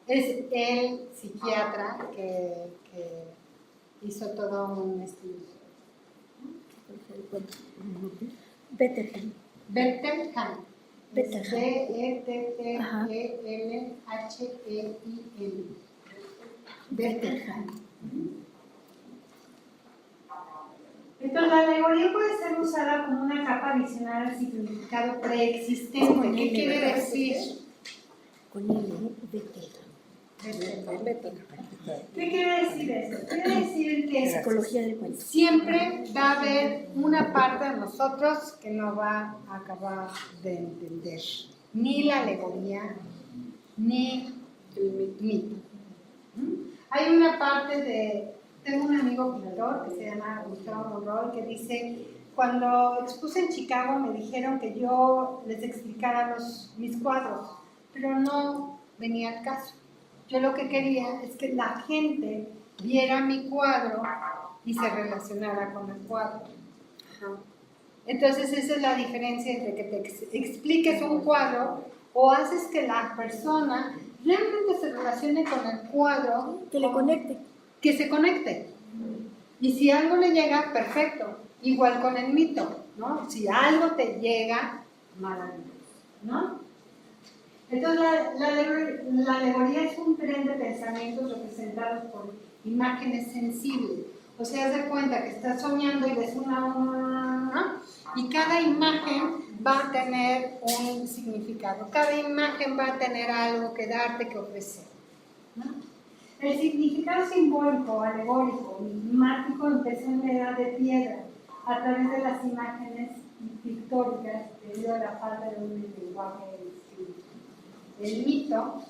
Es el psiquiatra que hizo todo un estudio. Bettelheim. Bettelheim. Bettelheim. B-E-T-T-E-L-H-E-I-M. Bettelheim. Entonces, la alegoría puede ser usada como una capa adicional al significado preexistente. ¿Qué quiere decir? Con L, Bettelheim. ¿Qué quiere decir eso? Quiere decir que Psicología del cuento. siempre va a haber una parte de nosotros que no va a acabar de entender ni la alegoría ni el mito. Hay una parte de... Tengo un amigo pintor que se llama Gustavo Monroy que dice, cuando expuse en Chicago me dijeron que yo les explicara mis cuadros, pero no venía al caso. Yo lo que quería es que la gente viera mi cuadro y se relacionara con el cuadro. Entonces esa es la diferencia entre que te expliques un cuadro o haces que la persona realmente se relacione con el cuadro. Que le conecte. Que se conecte. Y si algo le llega, perfecto. Igual con el mito, ¿no? Si algo te llega, maravilloso, ¿no? Entonces la alegoría es un tren de pensamientos representados por imágenes sensibles. O sea, haz de cuenta que estás soñando y ves una, y cada imagen va a tener un significado. Cada imagen va a tener algo que darte, que ofrecer, ¿no? El significado simbólico, alegórico, enigmático empezó en la Edad de Piedra, a través de las imágenes pictóricas debido a la falta de un lenguaje escrito. El mito.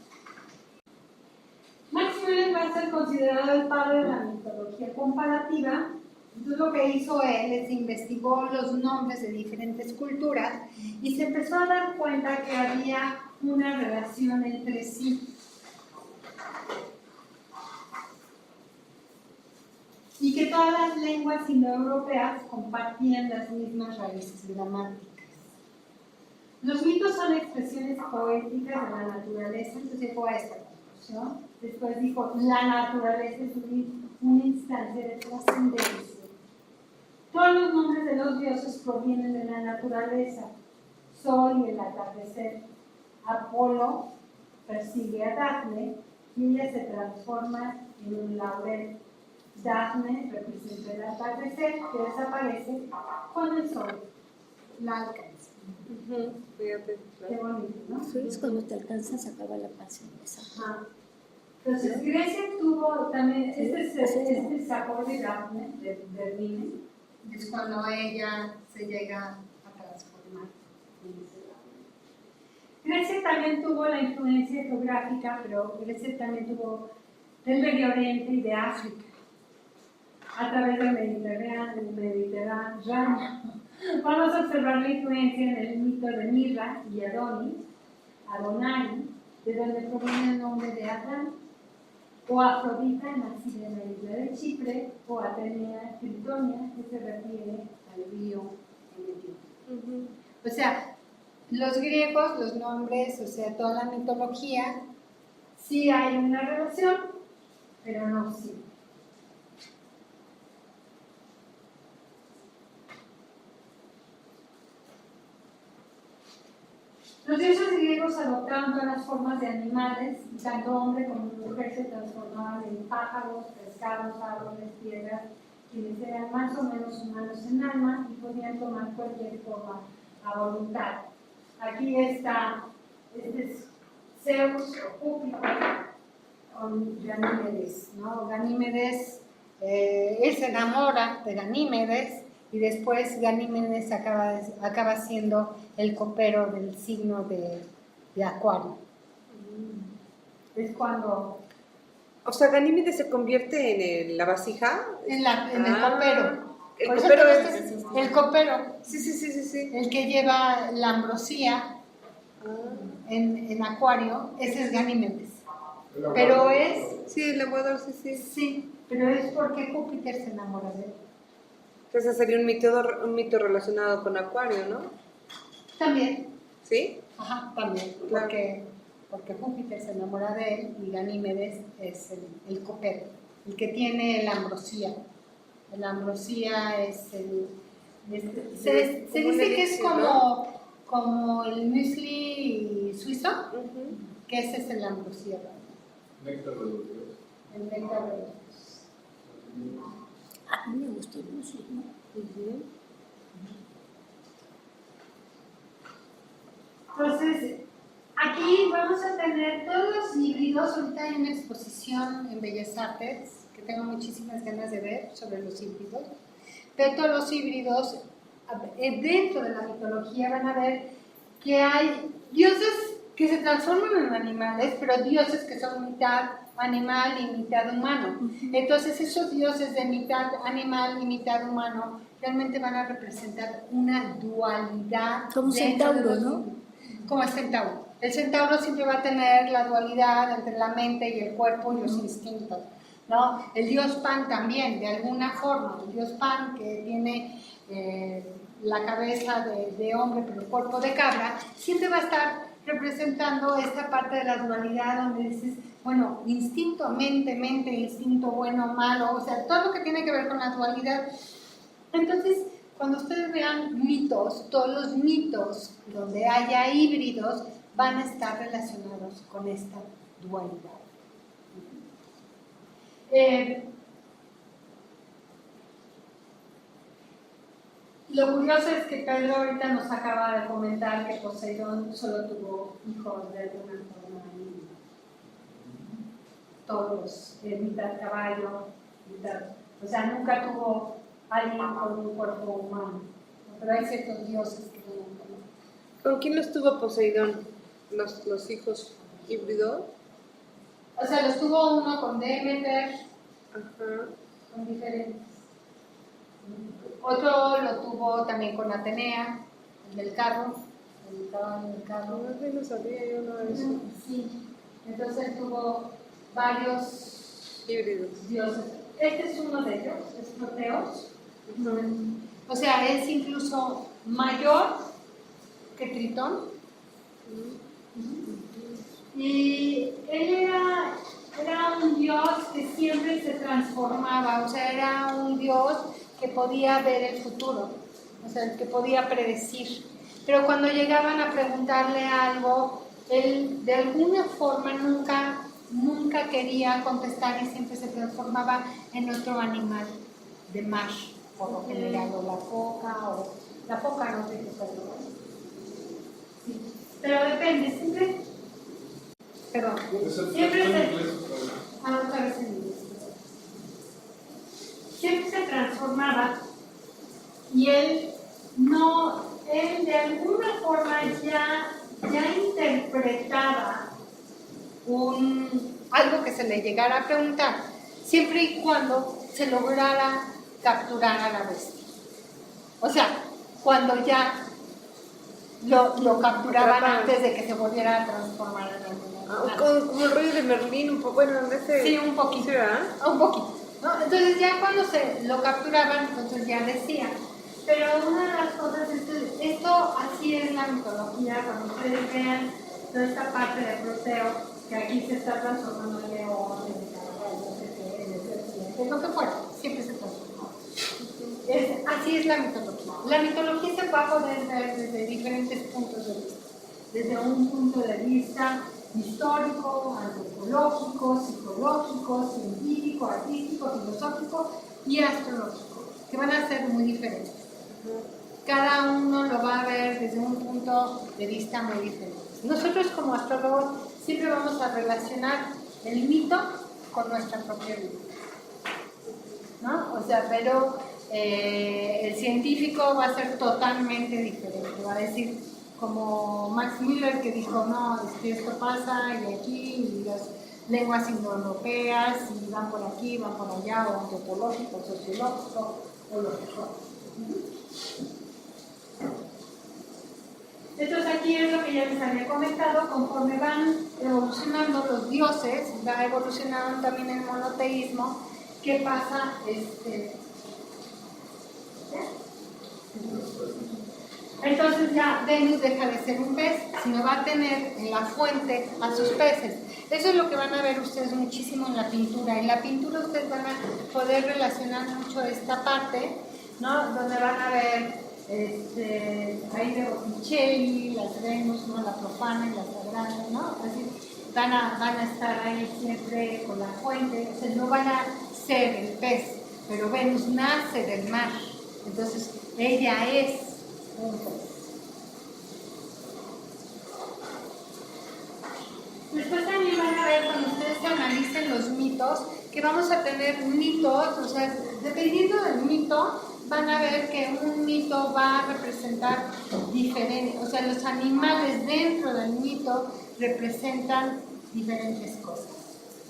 Max Muller va a ser considerado el padre de la mitología comparativa Entonces lo que hizo él es investigó los nombres de diferentes culturas y se empezó a dar cuenta que había una relación entre sí. Y que todas las lenguas indoeuropeas compartían las mismas raíces gramáticas. Los mitos son expresiones poéticas de la naturaleza, entonces llegó a esta conclusión. Después dijo, la naturaleza es una instancia de trascendencia. Todos los nombres de los dioses provienen de la naturaleza. Sol y el atardecer. Apolo persigue a Dafne y ella se transforma en un laurel. Dafne representa el atardecer que desaparece con el sol la alcanza. Fíjate. Qué bonito, ¿no? Es cuando te alcanzas, acaba la pasión. Ajá. Entonces, Grecia tuvo también, este sabor de Dafne, de Hermine, es cuando ella se llega a transformar en ese laurel. Grecia también tuvo la influencia geográfica, pero Grecia también tuvo del Medio Oriente y de África, a través del Mediterráneo. Vamos a observar la influencia en el mito de Mirra y Adonai, de donde proviene el nombre de Adán, o Afrodita, nacida en la isla de Chipre, o Atenea Critonia, que se refiere al río Enetío. O sea, los griegos, los nombres, o sea, toda la mitología, sí hay una relación, pero no siempre. Los dioses griegos adoptaban todas las formas de animales, y tanto hombre como mujer se transformaban en pájaros, pescados, árboles, piedras, quienes eran más o menos humanos en alma y podían tomar cualquier forma a voluntad. Aquí está, este es Zeus o Júpiter con Ganímedes, ¿no? Ganímedes, él se enamora de Ganímedes y después Ganímedes acaba siendo el copero del signo de Acuario. Es cuando... O sea, Ganímedes se convierte en la vasija. En el copero. El copero es... El copero. Sí. El que lleva la ambrosía en Acuario, ese es Ganímedes. Pero es... Sí, el aguador, sí. Sí, pero es porque Júpiter se enamora de él. Entonces sería un mito relacionado con Acuario, ¿no? También. ¿Sí? Ajá, también. Claro. Porque Júpiter se enamora de él y Ganímedes es el copero, el que tiene la ambrosía. La ambrosía es el... Se dice que es como el muesli suizo, que ese es el ambrosía. Néctar de los dioses. El néctar de los dioses. A mí me gustó el musli, ¿no? Entonces, aquí vamos a tener todos los híbridos. Ahorita hay una exposición en Bellas Artes que tengo muchísimas ganas de ver sobre los híbridos. De todos los híbridos, dentro de la mitología van a ver que hay dioses que se transforman en animales, pero dioses que son mitad animal y mitad humano. Entonces esos dioses de mitad animal y mitad humano realmente van a representar una dualidad. Como un centauro, ¿no? Como el centauro. El centauro siempre va a tener la dualidad entre la mente y el cuerpo y los instintos, ¿no? El dios Pan también, de alguna forma. El dios Pan, que tiene la cabeza de hombre pero el cuerpo de cabra, siempre va a estar representando esta parte de la dualidad donde dices, bueno, instinto, mente, instinto bueno, malo, o sea, todo lo que tiene que ver con la dualidad. Entonces, cuando ustedes vean mitos, todos los mitos donde haya híbridos van a estar relacionados con esta dualidad. Lo curioso es que Pedro ahorita nos acaba de comentar que Poseidón solo tuvo hijos de alguna forma y todos, mitad caballo, mitad, o sea, nunca tuvo alguien con un cuerpo humano, pero hay ciertos dioses que no. ¿Con quién los tuvo Poseidón? ¿Los hijos híbridos? O sea, los tuvo uno con Demeter, Ajá. con diferentes. Otro lo tuvo también con Atenea, el del carro, el caballo del carro. No sabía yo nada de eso. Sí, entonces tuvo varios Híbridos. dioses. Este es uno de ellos, es Proteos. O sea, es incluso mayor que Tritón. Y él era un dios que siempre se transformaba, o sea, era un dios que podía ver el futuro, o sea, que podía predecir. Pero cuando llegaban a preguntarle algo, él de alguna forma nunca quería contestar y siempre se transformaba en otro animal de mar, por lo general, o la foca no sé qué es, sí. Pero depende, siempre siempre se transformaba y él de alguna forma ya interpretaba algo que se le llegara a preguntar, siempre y cuando se lograra capturar a la bestia. O sea, cuando ya lo capturaban antes de que se volviera a transformar en algo. Como el rollo de Merlín, un poco, bueno, en ese... Sí, un poquito. ¿Sí, un poquito, ¿no? Entonces ya cuando se lo capturaban, entonces ya decía. Pero una de las cosas es que esto así es la mitología, cuando ustedes vean toda esta parte de Proteo, que aquí se está transformando en león, en caballo, no sé qué, en el serpiente, lo que fuera, siempre se transforma. Así es la mitología. La mitología se va a poder ver desde diferentes puntos de vista. Desde un punto de vista histórico, antropológico, psicológico, científico, artístico, filosófico y astrológico, que van a ser muy diferentes. Cada uno lo va a ver desde un punto de vista muy diferente. Nosotros como astrólogos siempre vamos a relacionar el mito con nuestra propia vida, ¿no? O sea, pero el científico va a ser totalmente diferente, va a decir como Max Miller que dijo, no, esto pasa y aquí, y las lenguas indoeuropeas, y van por aquí, van por allá, o antropológico, sociológico, o lo que fuera. Entonces aquí es lo que ya les había comentado, conforme van evolucionando los dioses, va evolucionando también el monoteísmo. ¿Qué pasa? Entonces ya Venus deja de ser un pez, sino va a tener en la fuente a sus peces. Eso es lo que van a ver ustedes muchísimo en la pintura. En la pintura ustedes van a poder relacionar mucho esta parte, ¿no? Donde van a ver ahí de Botticelli, las Venus, ¿no? La profana y la sagrada, ¿no? Así van a estar ahí siempre con la fuente. O sea, no van a ser el pez, pero Venus nace del mar. Entonces ella es un pez. Después también van a ver, cuando ustedes analicen los mitos, que vamos a tener mitos, o sea, dependiendo del mito, van a ver que un mito va a representar diferente, o sea, los animales dentro del mito representan diferentes cosas.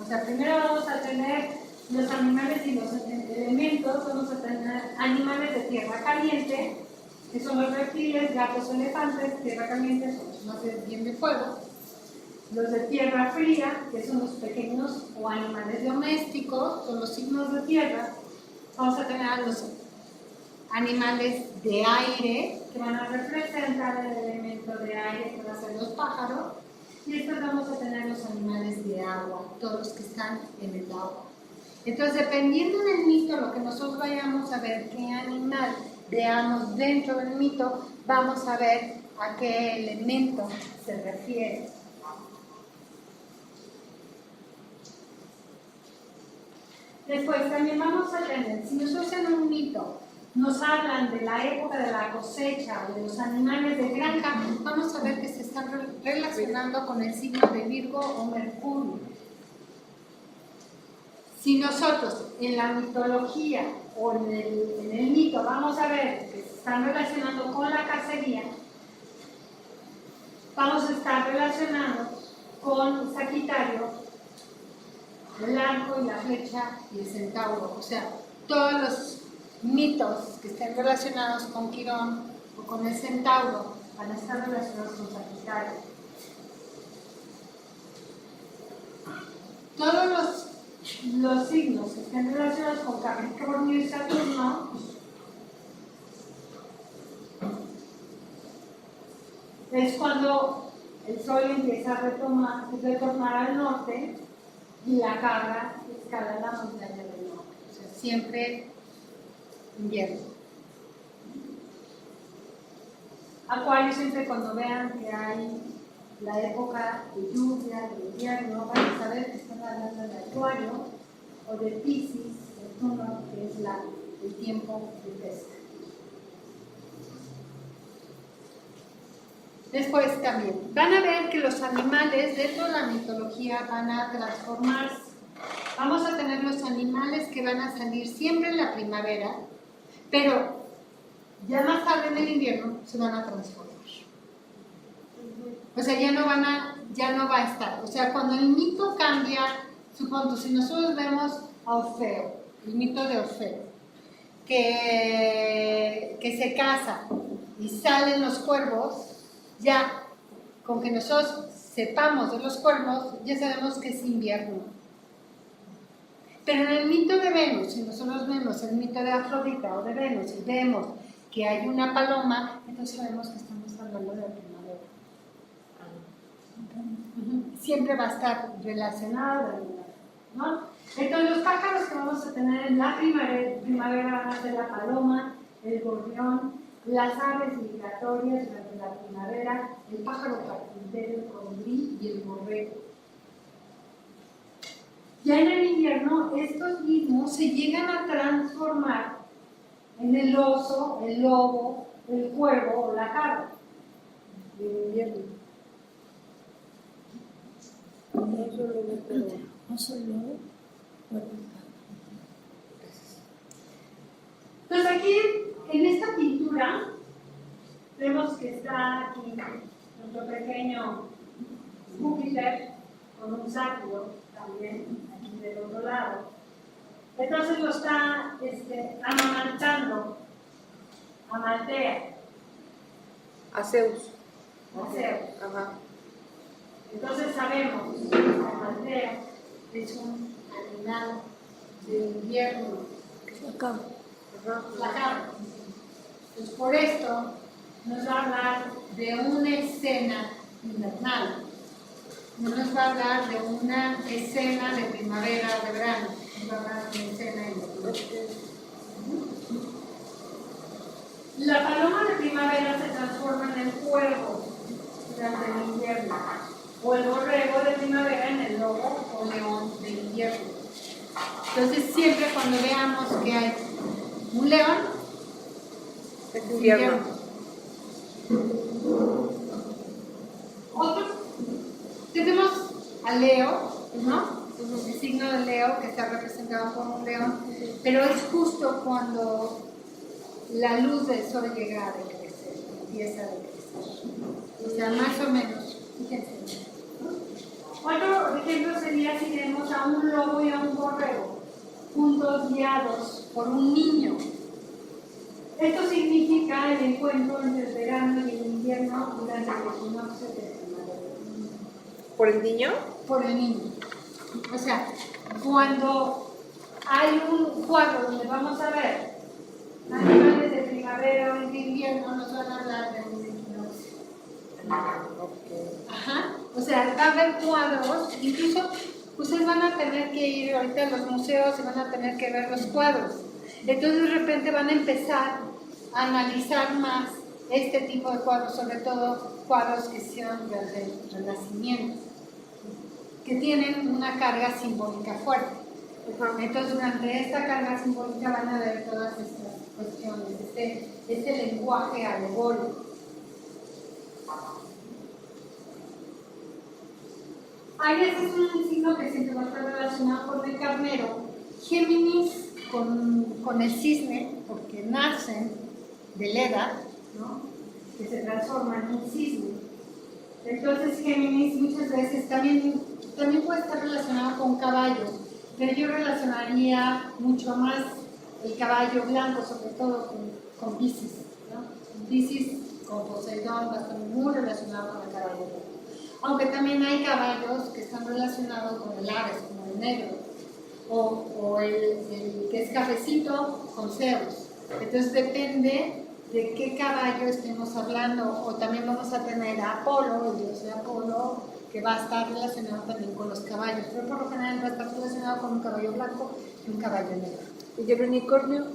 O sea, primero vamos a tener los animales y los elementos, vamos a tener animales de tierra caliente, que son los reptiles, gatos, elefantes. Tierra caliente son los más bien de fuego. Los de tierra fría, que son los pequeños o animales domésticos, son los signos de tierra. Vamos a tener a los animales de aire, que van a representar el elemento de aire, que van a ser los pájaros. Y después vamos a tener los animales de agua, todos los que están en el agua. Entonces, dependiendo del mito, lo que nosotros vayamos a ver, qué animal veamos dentro del mito, vamos a ver a qué elemento se refiere. Después también vamos a tener, si nosotros en un mito nos hablan de la época de la cosecha o de los animales de granja, vamos a ver que se están relacionando con el signo de Virgo o Mercurio. Si nosotros en la mitología o en el mito vamos a ver que se están relacionando con la cacería, vamos a estar relacionados con Sagitario, el arco y la flecha y el centauro, o sea, todos mitos que estén relacionados con Quirón o con el Centauro van a estar relacionados con Sagitario. Todos los signos que estén relacionados con Capricornio y Saturno es cuando el Sol empieza a retornar al norte y la cabra escala la montaña del norte. O sea, siempre invierno. Acuario, siempre cuando vean que hay la época de lluvia, de invierno, van a saber que están hablando de Acuario o de Piscis, Neptuno, que es el tiempo de pesca. Después también, van a ver que los animales dentro de la mitología van a transformarse. Vamos a tener los animales que van a salir siempre en la primavera, pero ya más tarde en el invierno se van a transformar. O sea, ya no va a estar. O sea, cuando el mito cambia, supongo, si nosotros vemos a Orfeo, el mito de Orfeo, que se casa y salen los cuervos, ya, con que nosotros sepamos de los cuervos, ya sabemos que es invierno. Pero en el mito de Venus, si nosotros vemos el mito de Afrodita o de Venus y vemos que hay una paloma, entonces sabemos que estamos hablando de la primavera. Siempre va a estar relacionado, ¿no? Entonces los pájaros que vamos a tener en la primavera van a ser la paloma, el gorrión, las aves migratorias durante la primavera, el pájaro carpintero, el colibrí y el borrego. Ya en el invierno, estos mismos se llegan a transformar en el oso, el lobo, el cuervo o la cabra. En invierno. Oso, lobo, cuervo. Entonces aquí, en esta pintura, vemos que está aquí nuestro pequeño Júpiter con un Saturno también aquí del otro lado. Entonces lo está amamantando a Maltea. A Zeus. A Zeus. Ajá. Entonces sabemos que Maltea es un animal de invierno. Acá. La cabra. Pues por esto nos va a hablar de una escena invernal. No nos va a hablar de una escena de primavera o de verano. Nos va a hablar de una escena invernal. La paloma de primavera se transforma en el cuervo durante el invierno, o el borrego de primavera en el lobo o león de invierno. Entonces siempre cuando veamos que hay un león, Es invierno. Otro, tenemos a Leo, ¿no? El signo de Leo que está representado por un león, pero es justo cuando la luz del sol llega a decrecer, empieza a decrecer. O sea, más o menos, fíjense. Otro ejemplo sería si vemos a un lobo y a un borrego juntos guiados por un niño. Esto significa el encuentro entre el verano y el invierno durante el equinoccio de primavera. ¿Por el niño? Por el niño. O sea, cuando hay un cuadro donde vamos a ver animales de primavera o de invierno, nos van a hablar de un equinoccio. Ajá. O sea, va a haber cuadros, incluso ustedes van a tener que ir ahorita a los museos y van a tener que ver los cuadros. Entonces de repente van a empezar a analizar más este tipo de cuadros, sobre todo cuadros que sean del Renacimiento, que tienen una carga simbólica fuerte. Entonces durante esta carga simbólica van a ver todas estas cuestiones, este lenguaje alegórico. Aries es un signo que siempre va a estar relacionado con el carnero. Géminis con el cisne, porque nacen de Leda, ¿no? Que se transforma en un cisne. Entonces Géminis muchas veces también puede estar relacionado con caballo, pero yo relacionaría mucho más el caballo blanco, sobre todo con Piscis, ¿no? Piscis con Poseidón va a estar muy relacionado con el caballo blanco. Aunque también hay caballos que están relacionados con el Ares, como el negro, o el que es cafecito con Zeus. Entonces depende de qué caballo estemos hablando, o también vamos a tener a Apolo, el dios de Apolo, que va a estar relacionado también con los caballos, pero por lo general va a estar relacionado con un caballo blanco y un caballo negro. ¿Y el unicornio?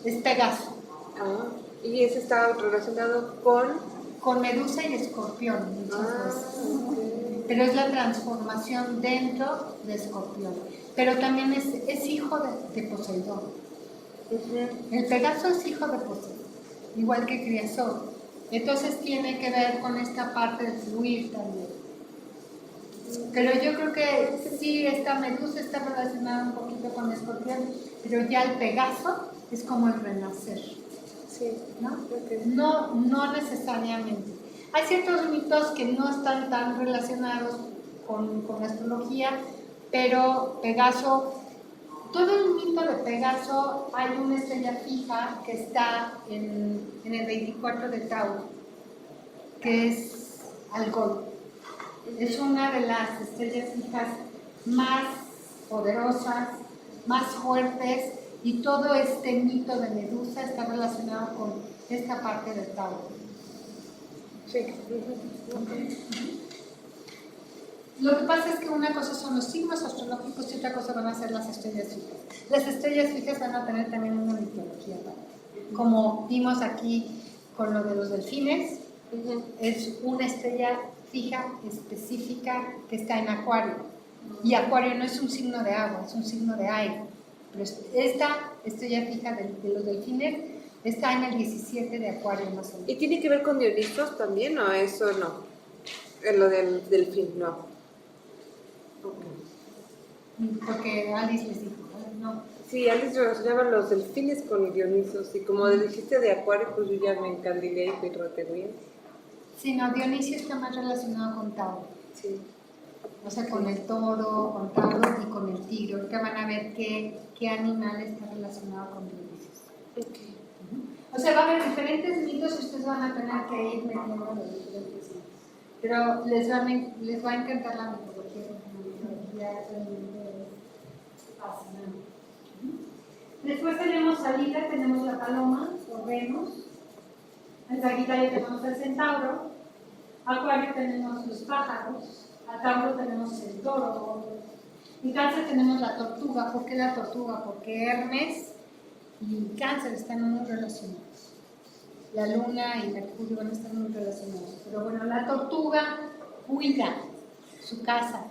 Es Pegaso. Ah, y ese está relacionado Con Medusa y Escorpión, muchas veces. Okay. Pero es la transformación dentro de Escorpión. Pero también es hijo de Poseidón. El Pegaso es hijo de Poseidón, igual que Criasor. Entonces tiene que ver con esta parte de fluir también. Pero yo creo que sí, esta Medusa está relacionada un poquito con Escorpión, pero ya el Pegaso es como el renacer. Sí. ¿No? Okay. No necesariamente. Hay ciertos mitos que no están tan relacionados con la astrología, pero Pegaso, todo el mito de Pegaso, hay una estrella fija que está en el 24 de Tauro, que es Algol. Es una de las estrellas fijas más poderosas, más fuertes, y todo este mito de Medusa está relacionado con esta parte del Tauro. Sí. Lo que pasa es que una cosa son los signos astrológicos y otra cosa van a ser las estrellas fijas. Las estrellas fijas van a tener también una mitología, como vimos aquí con lo de los delfines. Es una estrella fija específica que está en Acuario, y Acuario no es un signo de agua, es un signo de aire. Pero esta estrella fija de los delfines está en el 17 de Acuario más o menos. ¿Y tiene que ver con Dionisos también o eso no? Lo del delfín, no. Okay. Porque Alice les dijo, no. Sí, Alice relacionaba los delfines con Dionisos, y como dijiste de Acuario, pues yo ya me encandilé y fui bien. Sí, no, Dionisio está más relacionado con Tauro. Sí. O sea, con el toro, con Tauro y con el tigre. Ahorita van a ver qué animal está relacionado con Dionisio. Okay. O sea, va a haber diferentes mitos y ustedes van a tener que ir metiendo los diferentes mitos. Pero les va a encantar la mitología, porque la mitología realmente es fascinante. Después tenemos a Lira, tenemos la paloma, o Venus. En Sagitario tenemos el centauro. Acuario tenemos los pájaros. A Tauro tenemos el toro. En Cáncer tenemos la tortuga. ¿Por qué la tortuga? Porque Hermes y Cáncer están muy relacionados. La Luna y Mercurio van a estar muy relacionados. Pero bueno, la tortuga cuida su casa,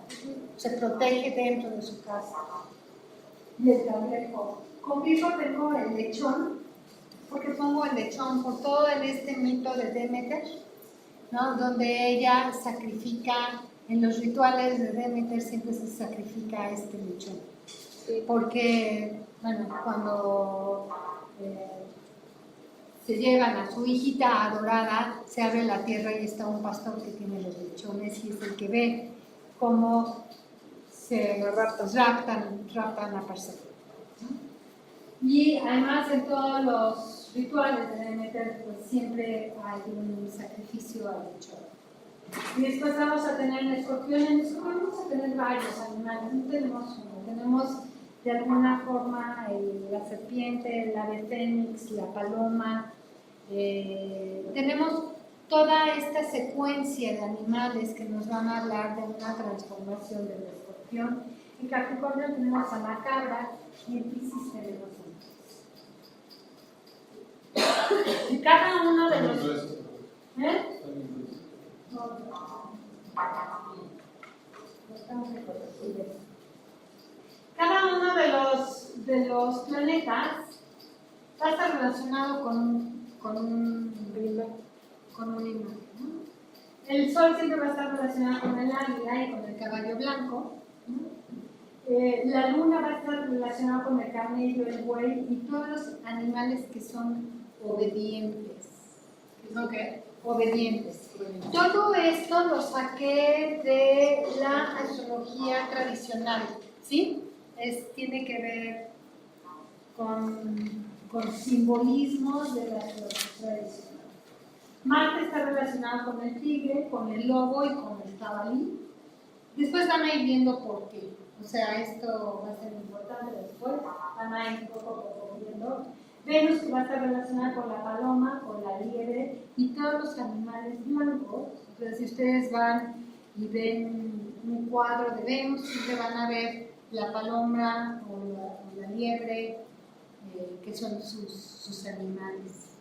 se protege dentro de su casa. Y el cangrejo. Conmigo tengo el lechón. ¿Por qué pongo el lechón? Por todo este mito de Demeter, ¿no? Donde ella sacrifica, en los rituales de Demeter siempre se sacrifica a este lechón. Sí. Porque, bueno, cuando se llevan a su hijita adorada, se abre la tierra y está un pastor que tiene los lechones y es el que ve cómo se raptan a Perséfone. Y además en todos los rituales de Demeter, pues siempre hay un sacrificio al lechón. Y después vamos a tener el escorpión. En el escorpión vamos a tener varios animales, no tenemos uno, tenemos de alguna forma la serpiente, el ave fénix, la paloma. Tenemos toda esta secuencia de animales que nos van a hablar de una transformación del escorpión. En Capricornio tenemos a la cabra y en Piscis tenemos a cada uno de los... Cada uno de los planetas va a estar relacionado con un imán, ¿no? El Sol siempre va a estar relacionado con el águila y con el caballo blanco, ¿no? La Luna va a estar relacionada con el camello, el buey y todos los animales que son obedientes. ¿Okay? Obedientes. Todo esto lo saqué de la astrología tradicional, ¿sí? Tiene que ver con simbolismos de la tradición. Marte está relacionado con el tigre, con el lobo y con el jabalí. Después van a ir viendo por qué. O sea, esto va a ser importante después. Van a ir poco a poco viendo. Venus, que va a estar relacionada con la paloma, con la liebre y todos los animales blancos. Entonces, si ustedes van y ven un cuadro de Venus, siempre van a ver la paloma o la liebre, que son sus animales.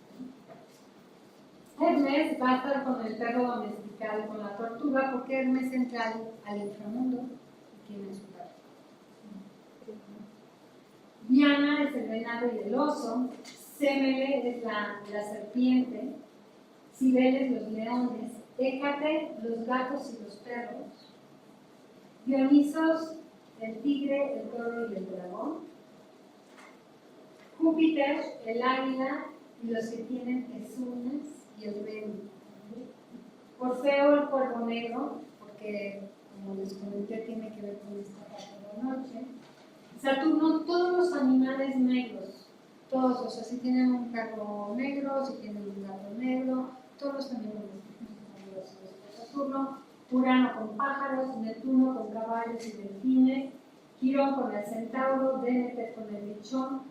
Hermes va a estar con el perro domesticado, con la tortuga, porque Hermes entra al inframundo y tiene su perro. Diana es el venado y el oso. Semele es la serpiente. Cibeles los leones. Hécate los gatos y los perros. Dionisos el tigre, el toro y el dragón. Júpiter el águila y los que tienen pezuñas y el reno. Orfeo el cuervo negro, porque como les comenté tiene que ver con esta parte de la noche. Saturno, todos los animales negros, todos, o sea, si tienen un perro negro, si tienen un gato negro, todos los animales negros. Saturno, Urano con pájaros, Neptuno con caballos y delfines, Quirón con el centauro, Démeter con el lechón,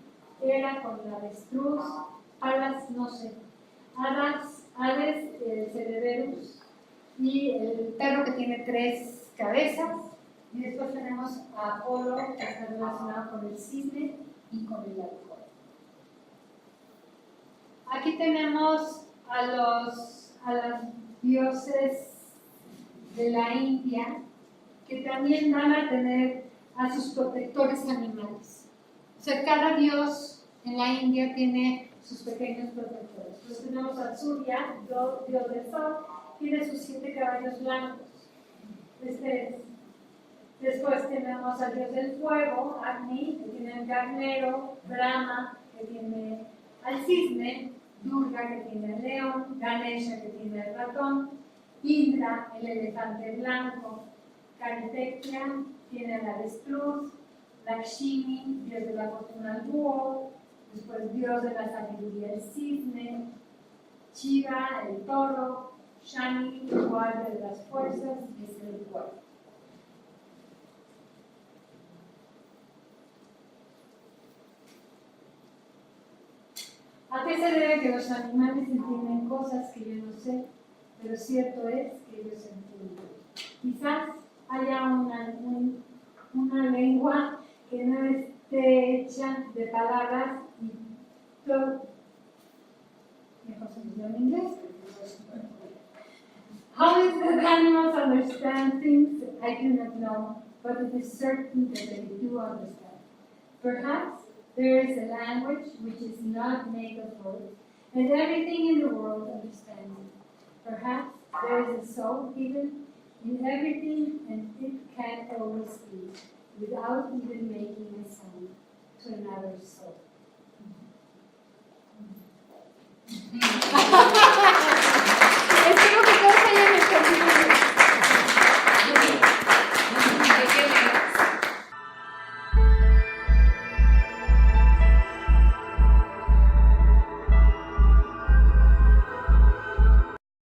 Hera con el avestruz, Palas, no sé, Hades, el Cerberus y el perro que tiene 3 cabezas. Y después tenemos a Apolo, que está relacionado con el cisne y con el halcón. Aquí tenemos a los dioses de la India, que también van a tener a sus protectores animales. O sea, cada dios en la India tiene sus pequeños protectores. Entonces tenemos a Surya, dios del sol, tiene sus 7 caballos blancos. Después tenemos al dios del fuego, Agni, que tiene el carnero, Brahma, que tiene al cisne, Durga, que tiene el león, Ganesha, que tiene el ratón, Indra, el elefante blanco, Karitekia, tiene el avestruz, Lakshmi, dios de la fortuna, el búho, después dios de la sabiduría, el cisne, Shiva, el toro, Shani, el guardia de las fuerzas, es el cuerpo. ¿A qué se debe que los animales entienden cosas que yo no sé? Pero cierto es que ellos entienden. Quizás haya una lengua que no esté hecha de palabras y todo. Mejor se dice en inglés. How is that animals understand things? I do not know, but it is certain that they do understand. Perhaps there is a language which is not made of words, and everything in the world understands it. Perhaps there is a soul hidden in everything, and it can always speak without even making a sound to another soul.